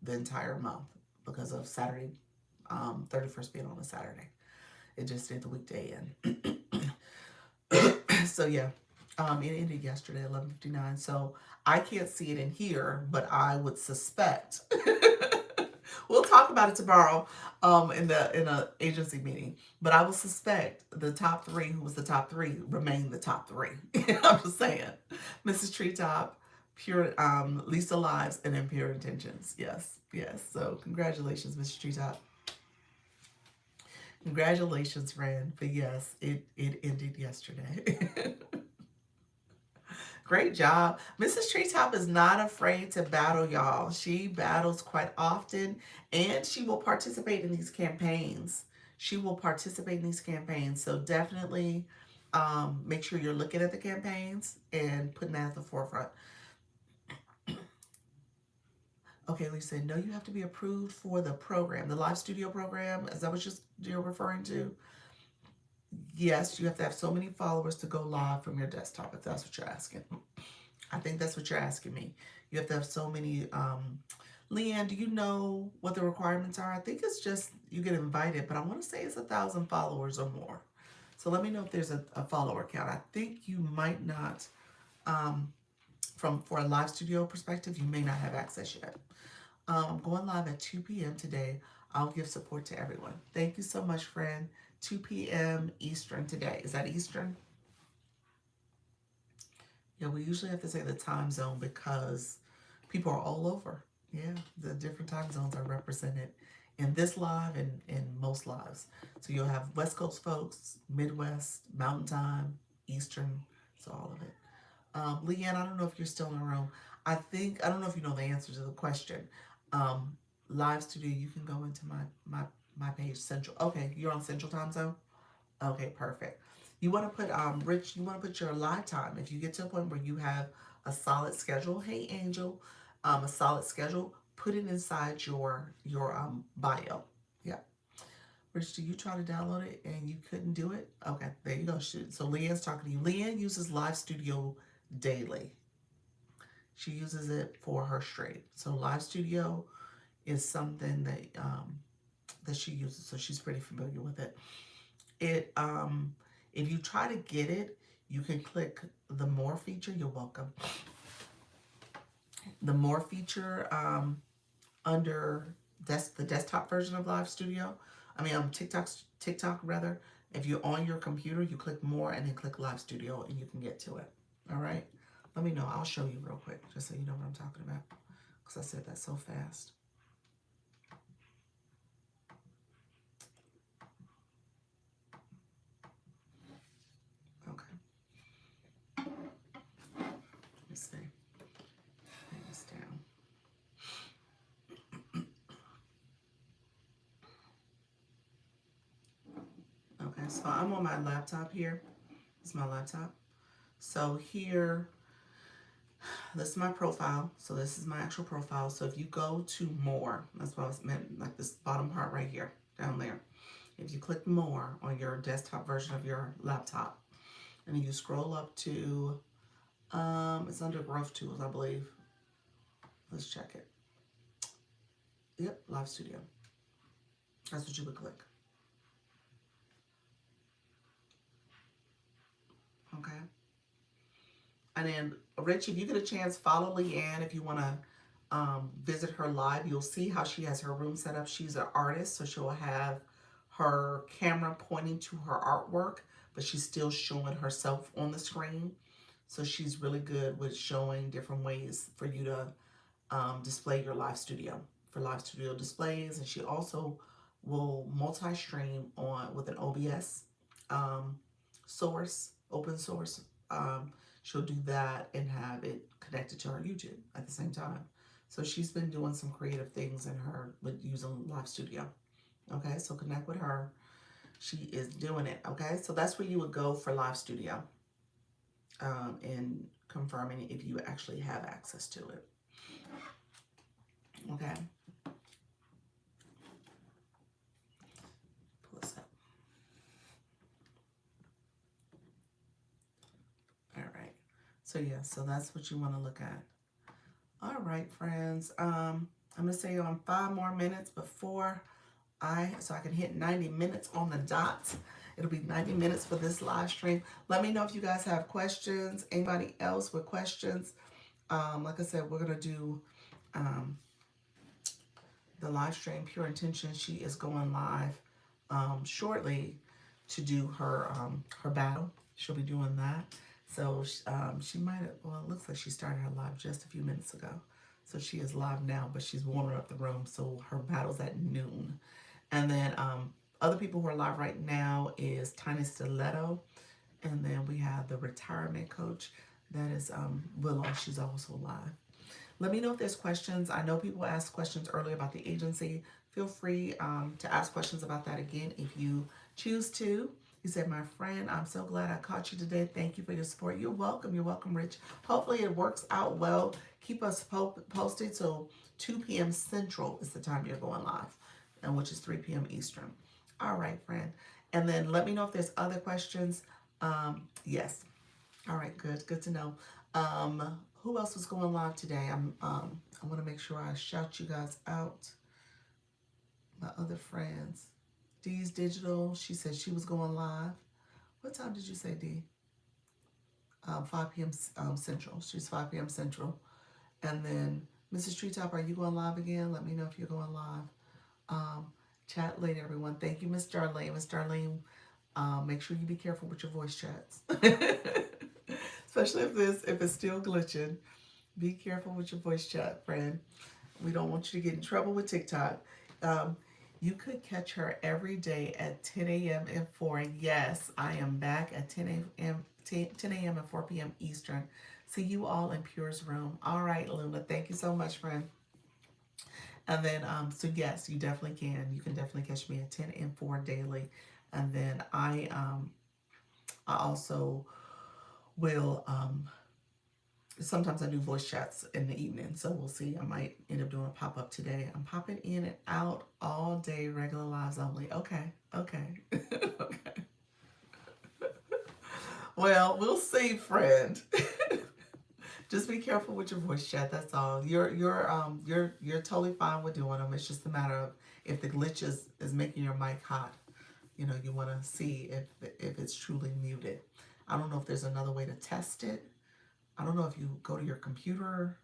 the entire month because of Saturday, 31st being on a Saturday. It just did the weekday in. So yeah, it ended yesterday, 11:59. So I can't see it in here, but I would suspect. We'll talk about it tomorrow, in a agency meeting. But I will suspect the top three, who was the top three, remain the top three. I'm just saying, Mrs. Treetop, Pure, Lisa Lives, and then Pure Intentions. Yes, yes. So congratulations, Mrs. Treetop. Congratulations, friend. But yes, it ended yesterday. Great job. Mrs. Treetop is not afraid to battle, y'all. She battles quite often, and she will participate in these campaigns. She will participate in these campaigns. So definitely make sure you're looking at the campaigns and putting that at the forefront. Okay, we said, no, you have to be approved for the program, the live studio program. Is that what you're referring to? Yes, you have to have so many followers to go live from your desktop, if that's what you're asking. I think that's what you're asking me. You have to have so many. Leanne, do you know what the requirements are? I think it's just you get invited, but I want to say it's 1,000 followers or more. So let me know if there's a follower count. I think you might not, for a live studio perspective, you may not have access yet. I'm going live at 2 p.m. today. I'll give support to everyone. Thank you so much, friend. 2 p.m. Eastern today. Is that Eastern? Yeah, we usually have to say the time zone because people are all over. Yeah, the different time zones are represented in this live and in most lives. So you'll have West Coast folks, Midwest, Mountain Time, Eastern, so all of it. Leanne, I don't know if you're still in the room. I don't know if you know the answer to the question. Live studio, you can go into my page, Central. Okay, you're on Central Time Zone? Okay, perfect. You want to put Rich, you want to put your live time. If you get to a point where you have a solid schedule, hey Angel, a solid schedule, put it inside your bio. Yeah. Rich, do you try to download it and you couldn't do it? Okay, there you go. Shoot. So Leanne's talking to you. Leanne uses Live Studio daily. She uses it for her stream. So Live Studio is something that she uses, so she's pretty familiar with it. If you try to get it, you can click the more feature. You're welcome. The more feature under the desktop version of Live Studio. I mean, TikTok rather. If you're on your computer, you click more and then click Live Studio, and you can get to it. All right. Let me know. I'll show you real quick, just so you know what I'm talking about, because I said that so fast. Okay. Let me see. Bring this down. Okay, so I'm on my laptop here. This is my laptop. So here, this is my profile. So this is my actual profile. So if you go to more, that's what I was meant, like this bottom part right here, down there. If you click more on your desktop version of your laptop, and then you scroll up to, it's under growth tools, I believe. Let's check it. Yep, Live Studio. That's what you would click. Okay. And then, Rich, if you get a chance, follow Leanne if you want to visit her live. You'll see how she has her room set up. She's an artist, so she'll have her camera pointing to her artwork, but she's still showing herself on the screen. So she's really good with showing different ways for you to display your live studio for live studio displays. And she also will multi-stream on with an OBS source, open source. She'll do that and have it connected to her YouTube at the same time. So she's been doing some creative things in her with using Live Studio. Okay, so connect with her. She is doing it. Okay, so that's where you would go for Live Studio, and confirming if you actually have access to it. Okay. Pull this up. All right. So yeah, so that's what you want to look at. All right, friends. I'm gonna say on 5 more minutes before so I can hit 90 minutes on the dot. It'll be 90 minutes for this live stream. Let me know if you guys have questions. Anybody else with questions? Like I said, we're gonna do the live stream Pure Intention. She is going live shortly to do her her battle. She'll be doing that. So she might have, well, it looks like she started her live just a few minutes ago. So she is live now, but she's warming up the room. So her battle's at noon. And then other people who are live right now is Tiny Stiletto. And then we have the retirement coach. That is Willow. She's also live. Let me know if there's questions. I know people asked questions earlier about the agency. Feel free to ask questions about that again if you choose to. You said, my friend, I'm so glad I caught you today. Thank you for your support. You're welcome. You're welcome, Rich. Hopefully it works out well. Keep us posted. So 2 p.m. Central is the time you're going live, and which is 3 p.m. Eastern. All right, friend. And then let me know if there's other questions. Yes. All right, good. Good to know. Who else was going live today? I want to make sure I shout you guys out. My other friends. Dee's Digital. She said she was going live. What time did you say, Dee? 5 p.m. Central. She's 5 p.m. Central. And then Mrs. Treetop, are you going live again? Let me know if you're going live. Chat later, everyone. Thank you, Miss Darlene. Miss Darlene, make sure you be careful with your voice chats. Especially if it's still glitching. Be careful with your voice chat, friend. We don't want you to get in trouble with TikTok. You could catch her every day at 10 a.m. and 4. Yes, I am back at 10 a.m. and 4 p.m. Eastern. See you all in Pure's room. All right, Luna. Thank you so much, friend. And then, so yes, you definitely can. You can definitely catch me at 10 and 4 daily. And then I also will, sometimes I do voice chats in the evening. So we'll see. I might end up doing a pop-up today. I'm popping in and out all day, regular lives only. Okay. Okay. Well, we'll see, friend. Just be careful with your voice chat. That's all. You're totally fine with doing them. It's just a matter of if the glitch is making your mic hot. You know, you want to see if it's truly muted. I don't know if there's another way to test it. I don't know if you go to your computer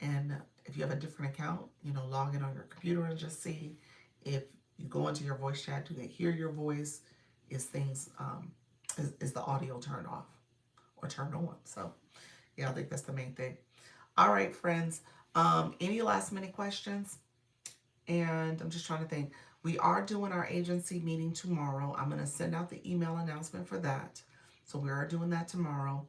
and if you have a different account, you know, log in on your computer and just see if you go into your voice chat. Do they hear your voice? Is things is the audio turned off or turned on? So. Yeah, I think that's the main thing. All right, friends. Any last minute questions? And I'm just trying to think. We are doing our agency meeting tomorrow. I'm going to send out the email announcement for that. So we are doing that tomorrow.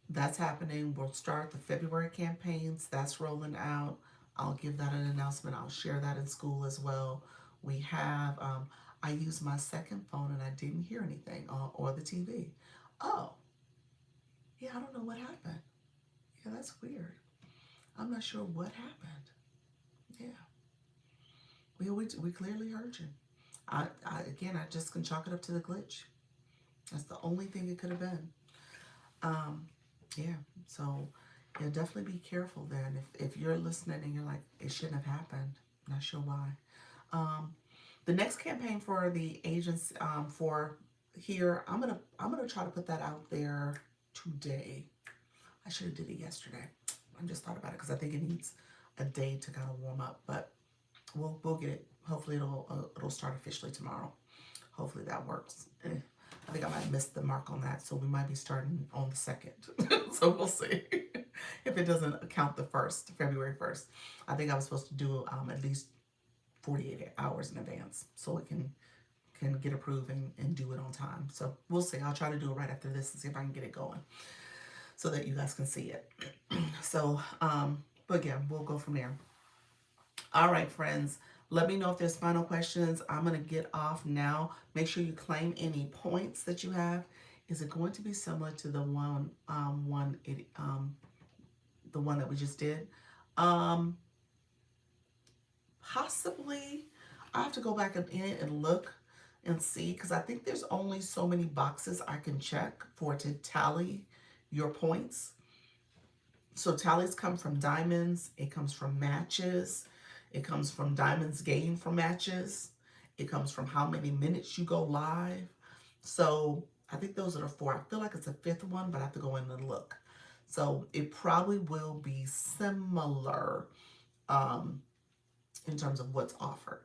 That's happening. We'll start the February campaigns. That's rolling out. I'll give that an announcement. I'll share that in school as well. We have, I used my second phone and I didn't hear anything or the TV. Oh. Yeah, I don't know what happened. that's weird. I'm not sure what happened. Yeah, we clearly heard you. Again, I just can chalk it up to the glitch. That's the only thing it could have been. Um, yeah. So, yeah, definitely be careful then. If you're listening and you're like, it shouldn't have happened, not sure why. Um, the next campaign for the agents for here, I'm gonna try to put that out there today. I should have did it yesterday. I just thought about it because I think it needs a day to kind of warm up, but we'll get it. Hopefully it'll start officially tomorrow. Hopefully that works. I think I might have missed the mark on that, so we might be starting on the 2nd. So we'll see if it doesn't count the 1st, February 1st. I think I was supposed to do at least 48 hours in advance so it can get approved and do it on time. So we'll see. I'll try to do it right after this and see if I can get it going so that you guys can see it. So, but yeah, we'll go from there. All right, friends. Let me know if there's final questions. I'm going to get off now. Make sure you claim any points that you have. Is it going to be similar to the the one that we just did? Possibly. I have to go back in and look and see because I think there's only so many boxes I can check for it to tally your points. So tallies come from diamonds. It comes from matches. It comes from diamonds gained from matches. It comes from how many minutes you go live. So I think those are the 4. I feel like it's a 5th one, but I have to go in and look. So it probably will be similar in terms of what's offered,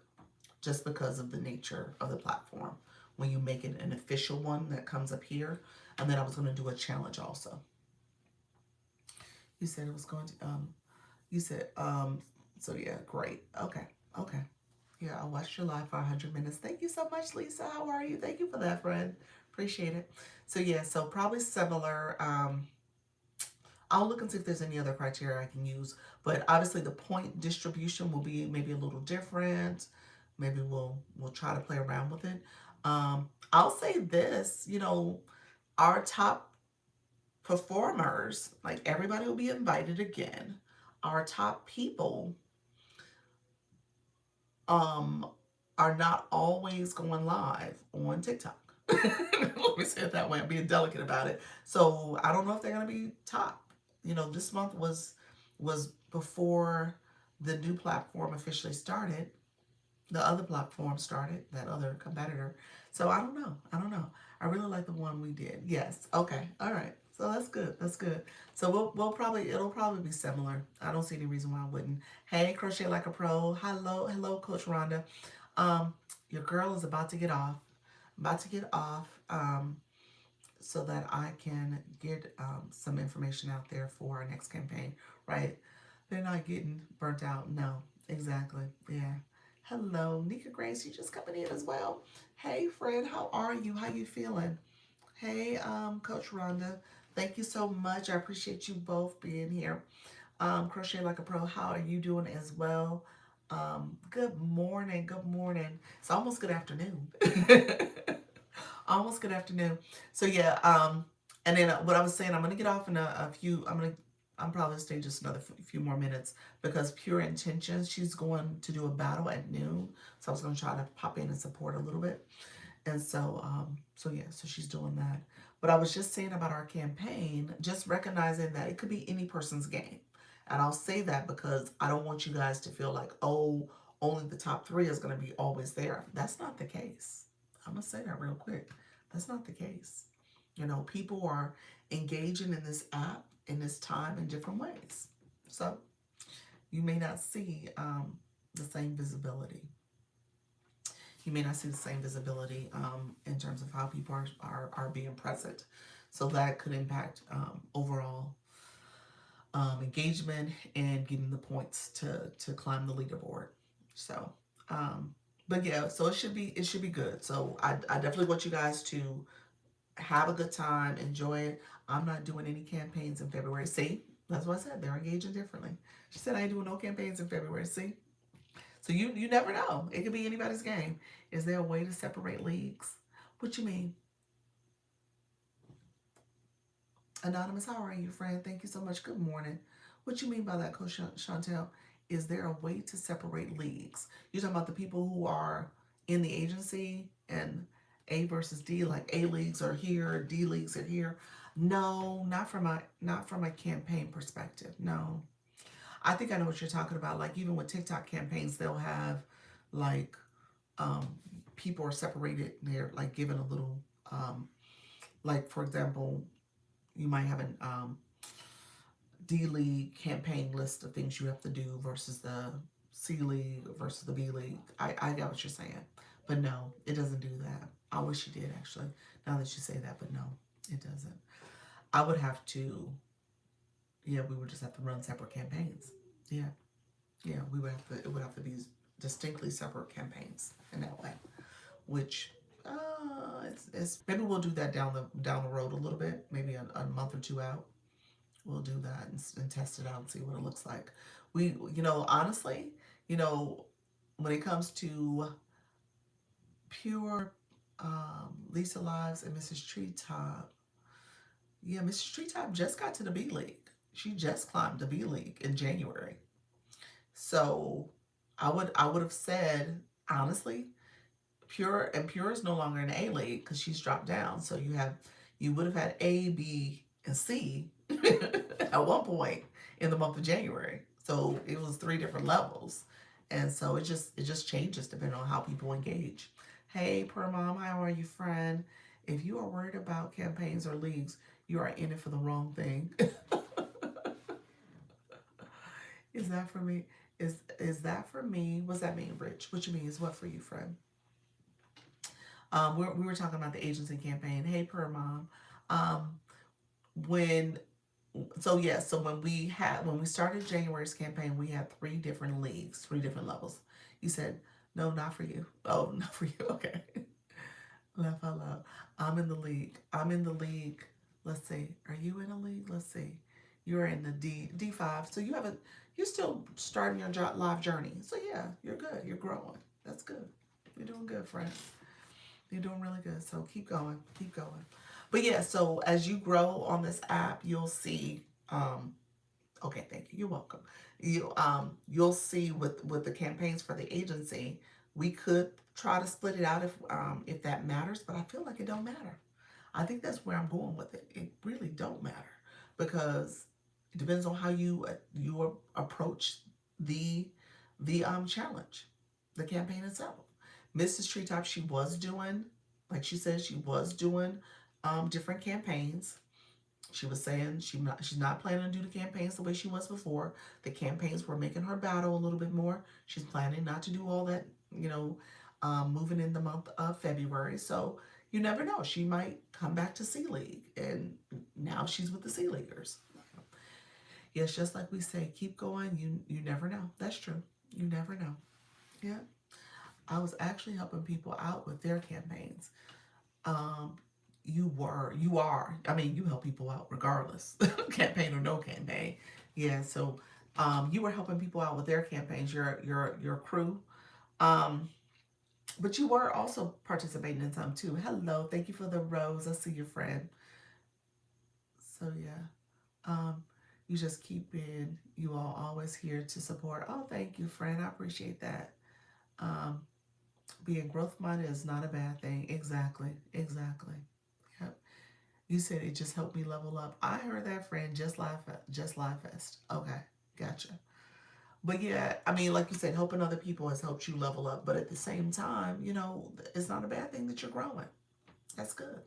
just because of the nature of the platform. When you make it an official one that comes up here, and then I was going to do a challenge also. You said it was going to, you said, so yeah, great. Okay. Yeah, I watched your live for 100 minutes. Thank you so much, Lisa. How are you? Thank you for that, friend. Appreciate it. So yeah, so probably similar. I'll look and see if there's any other criteria I can use. But obviously the point distribution will be maybe a little different. Maybe we'll try to play around with it. I'll say this, our top performers, like everybody will be invited again. Our top people are not always going live on TikTok. Let me say it that way. I'm being delicate about it. So I don't know if they're going to be top. This month was before the new platform officially started. The other platform started, that other competitor. So I don't know. I really like the one we did. Yes. Okay. All right. So that's good. So it'll probably be similar. I don't see any reason why I wouldn't. Hey, Crochet Like a Pro. Hello, Coach Rhonda. Your girl is about to get off. So that I can get some information out there for our next campaign. Right? They're not getting burnt out. No, exactly. Yeah. Hello, Nika Grace. You just coming in as well. Hey, friend. How are you? How you feeling? Hey, Coach Rhonda. Thank you so much. I appreciate you both being here. Crochet Like a Pro, how are you doing as well? Good morning. It's almost good afternoon. Almost good afternoon. So yeah, and then what I was saying, I'm gonna get off in a few. I'm probably stay just another few more minutes because Pure Intentions, she's going to do a battle at noon. So I was gonna try to pop in and support a little bit. And so, so she's doing that. But I was just saying about our campaign, just recognizing that it could be any person's game. And I'll say that because I don't want you guys to feel like, oh, only the top 3 is going to be always there. That's not the case. I'm going to say that real quick. That's not the case. People are engaging in this app in this time in different ways. So you may not see the same visibility. You may not see the same visibility in terms of how people are being present. So that could impact overall engagement and getting the points to climb the leaderboard. So, but yeah, so it should be good. So I definitely want you guys to have a good time, enjoy it. I'm not doing any campaigns in February. See, that's what I said. They're engaging differently. She said I ain't doing no campaigns in February. See. So you never know. It could be anybody's game. Is there a way to separate leagues? What you mean? Anonymous, how are you, friend? Thank you so much. Good morning. What you mean by that, Coach Chantel? Is there a way to separate leagues? You're talking about the people who are in the agency and A versus D, like A leagues are here, D leagues are here. No, not from a campaign perspective. No. I think I know what you're talking about. Like even with TikTok campaigns, they'll have like um people are separated. They're like given a little like for example, you might have an D League campaign list of things you have to do versus the C League versus the B League. I get what you're saying. But no, it doesn't do that. I wish it did actually, now that you say that, but no, it doesn't. I would have to, yeah, we would just have to run separate campaigns. Yeah, yeah, we would have to, it would have to be distinctly separate campaigns in that way, which it's maybe we'll do that down the road a little bit, maybe a month or two out. We'll do that and test it out and see what it looks like. We, honestly, you know, when it comes to pure Lisa Lives and Mrs. Treetop, yeah, Mrs. Treetop just got to the B League. She just climbed the B League in January. So I would have said honestly, Pure is no longer in A League because she's dropped down. So you would have had A, B, and C at one point in the month of January. So it was three different levels. And so it just changes depending on how people engage. Hey, Per Mom, how are you, friend? If you are worried about campaigns or leagues, you are in it for the wrong thing. Is that for me? Is that for me? What's that mean, Rich? What you mean is what for you, friend? We were talking about the agency campaign. Hey, Per Mom. Um, when so yeah, so when we started January's campaign, we had three different leagues, three different levels. You said no, not for you. Oh, not for you. Okay. Laugh out loud. I'm in the league. I'm in the league. Let's see. Are you in a league? Let's see. You're in the D5. So you're still starting your live journey. So yeah, you're good. You're growing. That's good. You're doing good, friend. You're doing really good. So keep going. Keep going. But yeah, so as you grow on this app, you'll see okay, thank you. You're welcome. You'll see with the campaigns for the agency, we could try to split it out if that matters, but I feel like it don't matter. I think that's where I'm going with it. It really don't matter because it depends on how you approach the challenge, the campaign itself. Mrs. Treetop, she was doing, like she said, she was doing different campaigns. She was saying she's not planning to do the campaigns the way she was before. The campaigns were making her battle a little bit more. She's planning not to do all that, moving in the month of February. So you never know. She might come back to C League, and now she's with the C Leaguers. Yes, just like we say, keep going. You never know. That's true. You never know. Yeah. I was actually helping people out with their campaigns. Um, you are. I mean, you help people out regardless, campaign or no campaign. Yeah. So, you were helping people out with their campaigns, your crew. Um, but you were also participating in some too. Hello, thank you for the rose. I see your friend. So yeah. Um, you just keep in. You all always here to support. Oh, thank you, friend. I appreciate that. Um, being growth minded is not a bad thing. Exactly. Exactly. Yep. You said it just helped me level up. I heard that, friend. Just Live Fest. Okay, gotcha. But yeah, I mean, like you said, helping other people has helped you level up. But at the same time, it's not a bad thing that you're growing. That's good.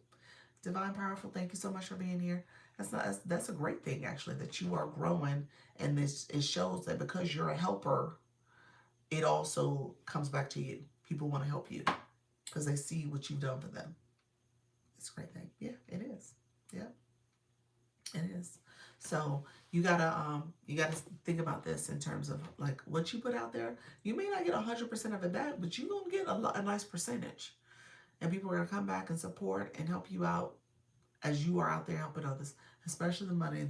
Divine Powerful, thank you so much for being here. That's a great thing actually that you are growing, and this it shows that because you're a helper, it also comes back to you. People want to help you because they see what you've done for them. It's a great thing. Yeah, it is. Yeah, it is. So you gotta think about this in terms of like what you put out there. You may not get 100% of it back, but you're gonna get a nice percentage, and people are gonna come back and support and help you out as you are out there helping others, especially the money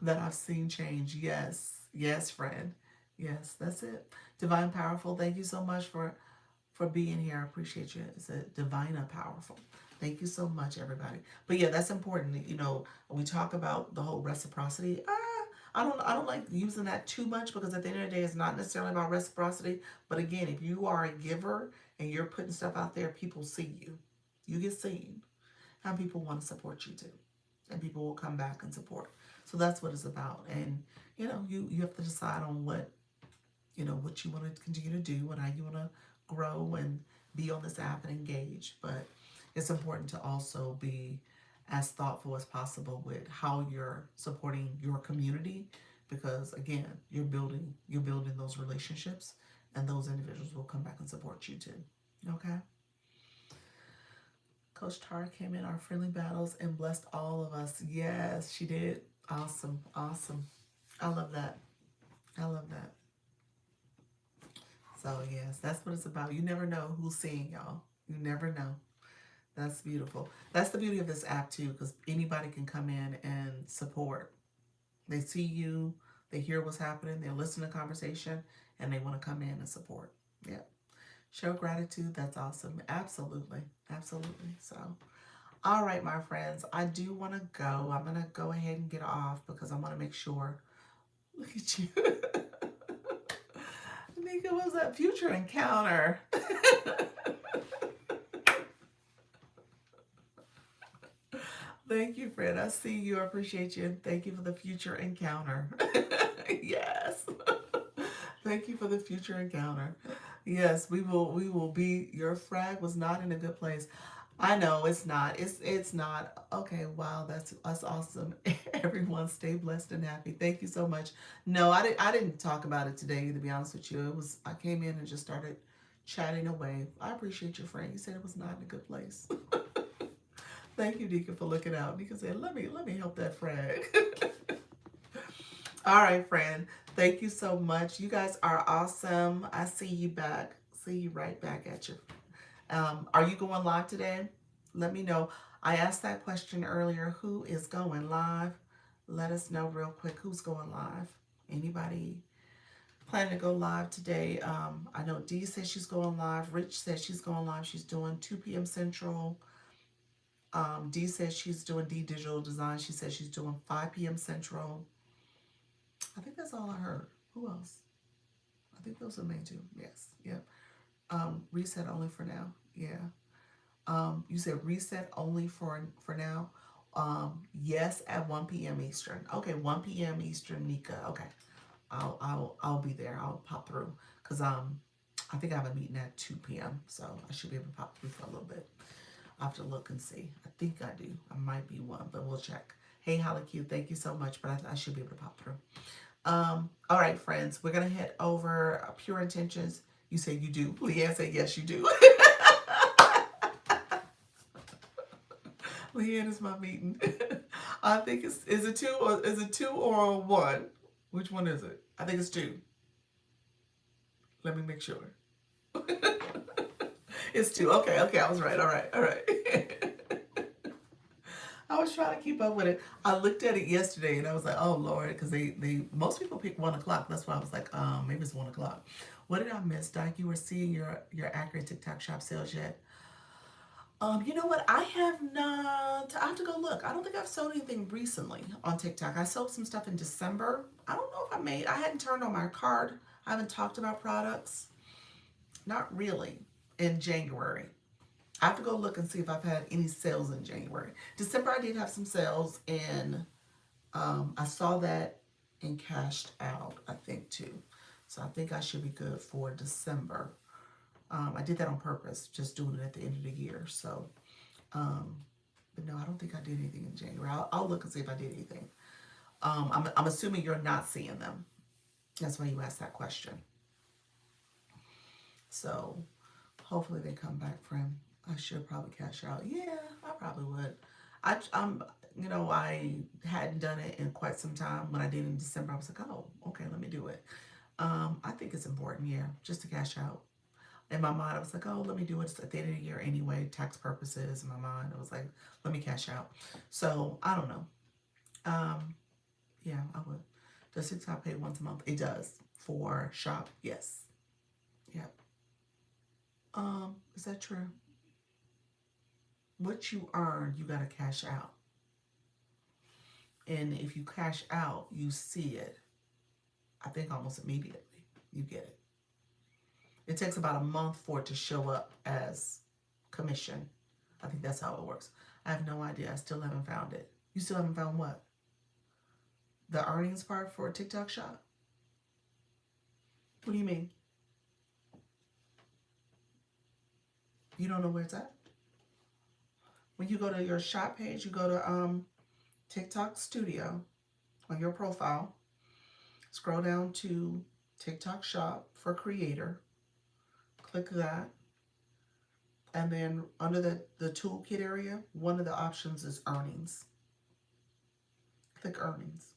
that I've seen change. Yes, yes, friend. Yes, that's it. Divine Powerful, thank you so much for being here. I appreciate you. It's a Divina Powerful. Thank you so much, everybody. But yeah, that's important. You know, when we talk about the whole reciprocity, I don't like using that too much because at the end of the day, it's not necessarily about reciprocity. But again, if you are a giver and you're putting stuff out there, people see you. You get seen, and people want to support you too, and people will come back and support. So that's what it's about. And you know, you have to decide on what you want to continue to do and how you want to grow and be on this app and engage. But it's important to also be as thoughtful as possible with how you're supporting your community because again, you're building those relationships and those individuals will come back and support you too. Okay? Coach Tara came in our friendly battles and blessed all of us. Yes, she did. Awesome. Awesome. I love that. I love that. So yes, that's what it's about. You never know who's seeing y'all. You never know. That's beautiful. That's the beauty of this app too, because anybody can come in and support. They see you, they hear what's happening, they listen to conversation, and they want to come in and support. Yeah. Show gratitude. That's awesome. Absolutely. Absolutely. So, all right, my friends, I do want to go. I'm going to go ahead and get off because I want to make sure. Look at you. Nika, what was that future encounter? Thank you, Fred. I see you. I appreciate you. Thank you for the future encounter. Yes. Thank you for the future encounter. Yes, we will be your frag was not in a good place. I know it's not. It's not. Okay, wow, that's awesome. Everyone stay blessed and happy. Thank you so much. No, I didn't talk about it today, to be honest with you. I came in and just started chatting away. I appreciate your friend. You said it was not in a good place. Thank you, Deacon, for looking out. Deacon said, let me help that frag. All right, friend. Thank you so much. You guys are awesome. I see you back. See you right back at you. Are you going live today? Let me know. I asked that question earlier. Who is going live? Let us know real quick who's going live. Anybody planning to go live today? I know Dee says she's going live. Rich says she's going live. She's doing 2 p.m. Central. Dee says she's doing D Digital Design. She says she's doing 5 p.m. Central. I think that's all I heard. Who else? I think those are the main two. Yes. Yep. Reset only for now. Yeah. You said reset only for now. Yes, at 1 p.m. Eastern. Okay, 1 p.m. Eastern, Nika. Okay. I'll be there. I'll pop through. Cause I think I have a meeting at 2 p.m. So I should be able to pop through for a little bit. I'll have to look and see. I think I do. I might be one, but we'll check. Hey, Holly Q, thank you so much, but I should be able to pop through. All right, friends, we're gonna head over Pure Intentions. You say you do. Leanne said yes, you do. Leanne is my meeting. I think is it two or a one? Which one is it? I think it's two. Let me make sure. It's two. Okay, I was right. All right. I was trying to keep up with it. I looked at it yesterday and I was like, oh Lord, because they most people pick 1 o'clock. That's why I was like, maybe it's 1 o'clock. What did I miss, Doc? You were seeing your accurate TikTok shop sales yet? You know what? I have not. I have to go look. I don't think I've sold anything recently on TikTok. I sold some stuff in December. I don't know if I hadn't turned on my card. I haven't talked about products. Not really in January. I have to go look and see if I've had any sales in January. December, I did have some sales, and I saw that and cashed out, I think, too. So I think I should be good for December. I did that on purpose, just doing it at the end of the year. So, but no, I don't think I did anything in January. I'll look and see if I did anything. I'm assuming you're not seeing them. That's why you asked that question. So hopefully they come back, friend. I should probably cash out. Yeah, I probably would. I hadn't done it in quite some time. When I did in December, I was like, oh, okay, let me do it. I think it's important, yeah, just to cash out. In my mind, I was like, oh, let me do it at the end of the year anyway, tax purposes. In my mind, I was like, let me cash out. So I don't know. Yeah, I would. Does TikTok pay once a month? It does. For shop, yes. Yep. Is that true? what you earn, you got to cash out. And if you cash out, you see it, I think almost immediately. You get it. It takes about a month for it to show up as commission. I think that's how it works. I have no idea. I still haven't found it. You still haven't found what? The earnings part for TikTok Shop? What do you mean? You don't know where it's at? When you go to your shop page, you go to TikTok Studio on your profile. Scroll down to TikTok Shop for Creator. Click that. And then under the toolkit area, one of the options is earnings. Click earnings.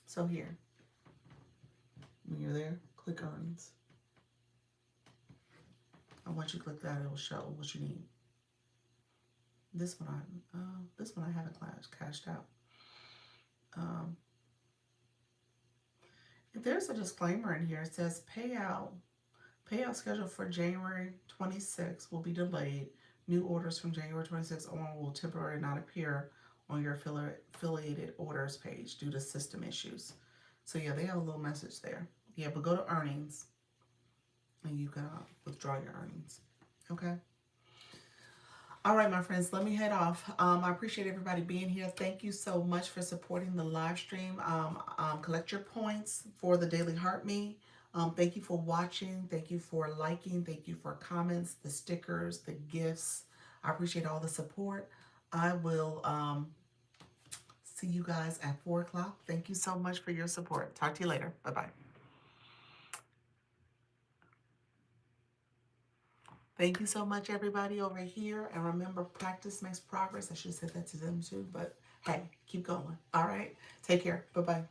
So here, when you're there, click earnings. And once you click that, it will show what you need. This one I haven't cashed out. If there's a disclaimer in here, it says payout schedule for January 26th will be delayed. New orders from January 26th on will temporarily not appear on your affiliated orders page due to system issues. So yeah, they have a little message there. Yeah, but go to earnings and you can withdraw your earnings. Okay. All right, my friends, let me head off. I appreciate everybody being here. Thank you so much for supporting the live stream. Collect your points for the Daily Heart Me. Thank you for watching. Thank you for liking. Thank you for comments, the stickers, the gifts. I appreciate all the support. I will see you guys at 4 o'clock. Thank you so much for your support. Talk to you later. Bye-bye. Thank you so much, everybody over here. And remember, practice makes progress. I should have said that to them too, but hey, keep going. All right. Take care. Bye-bye.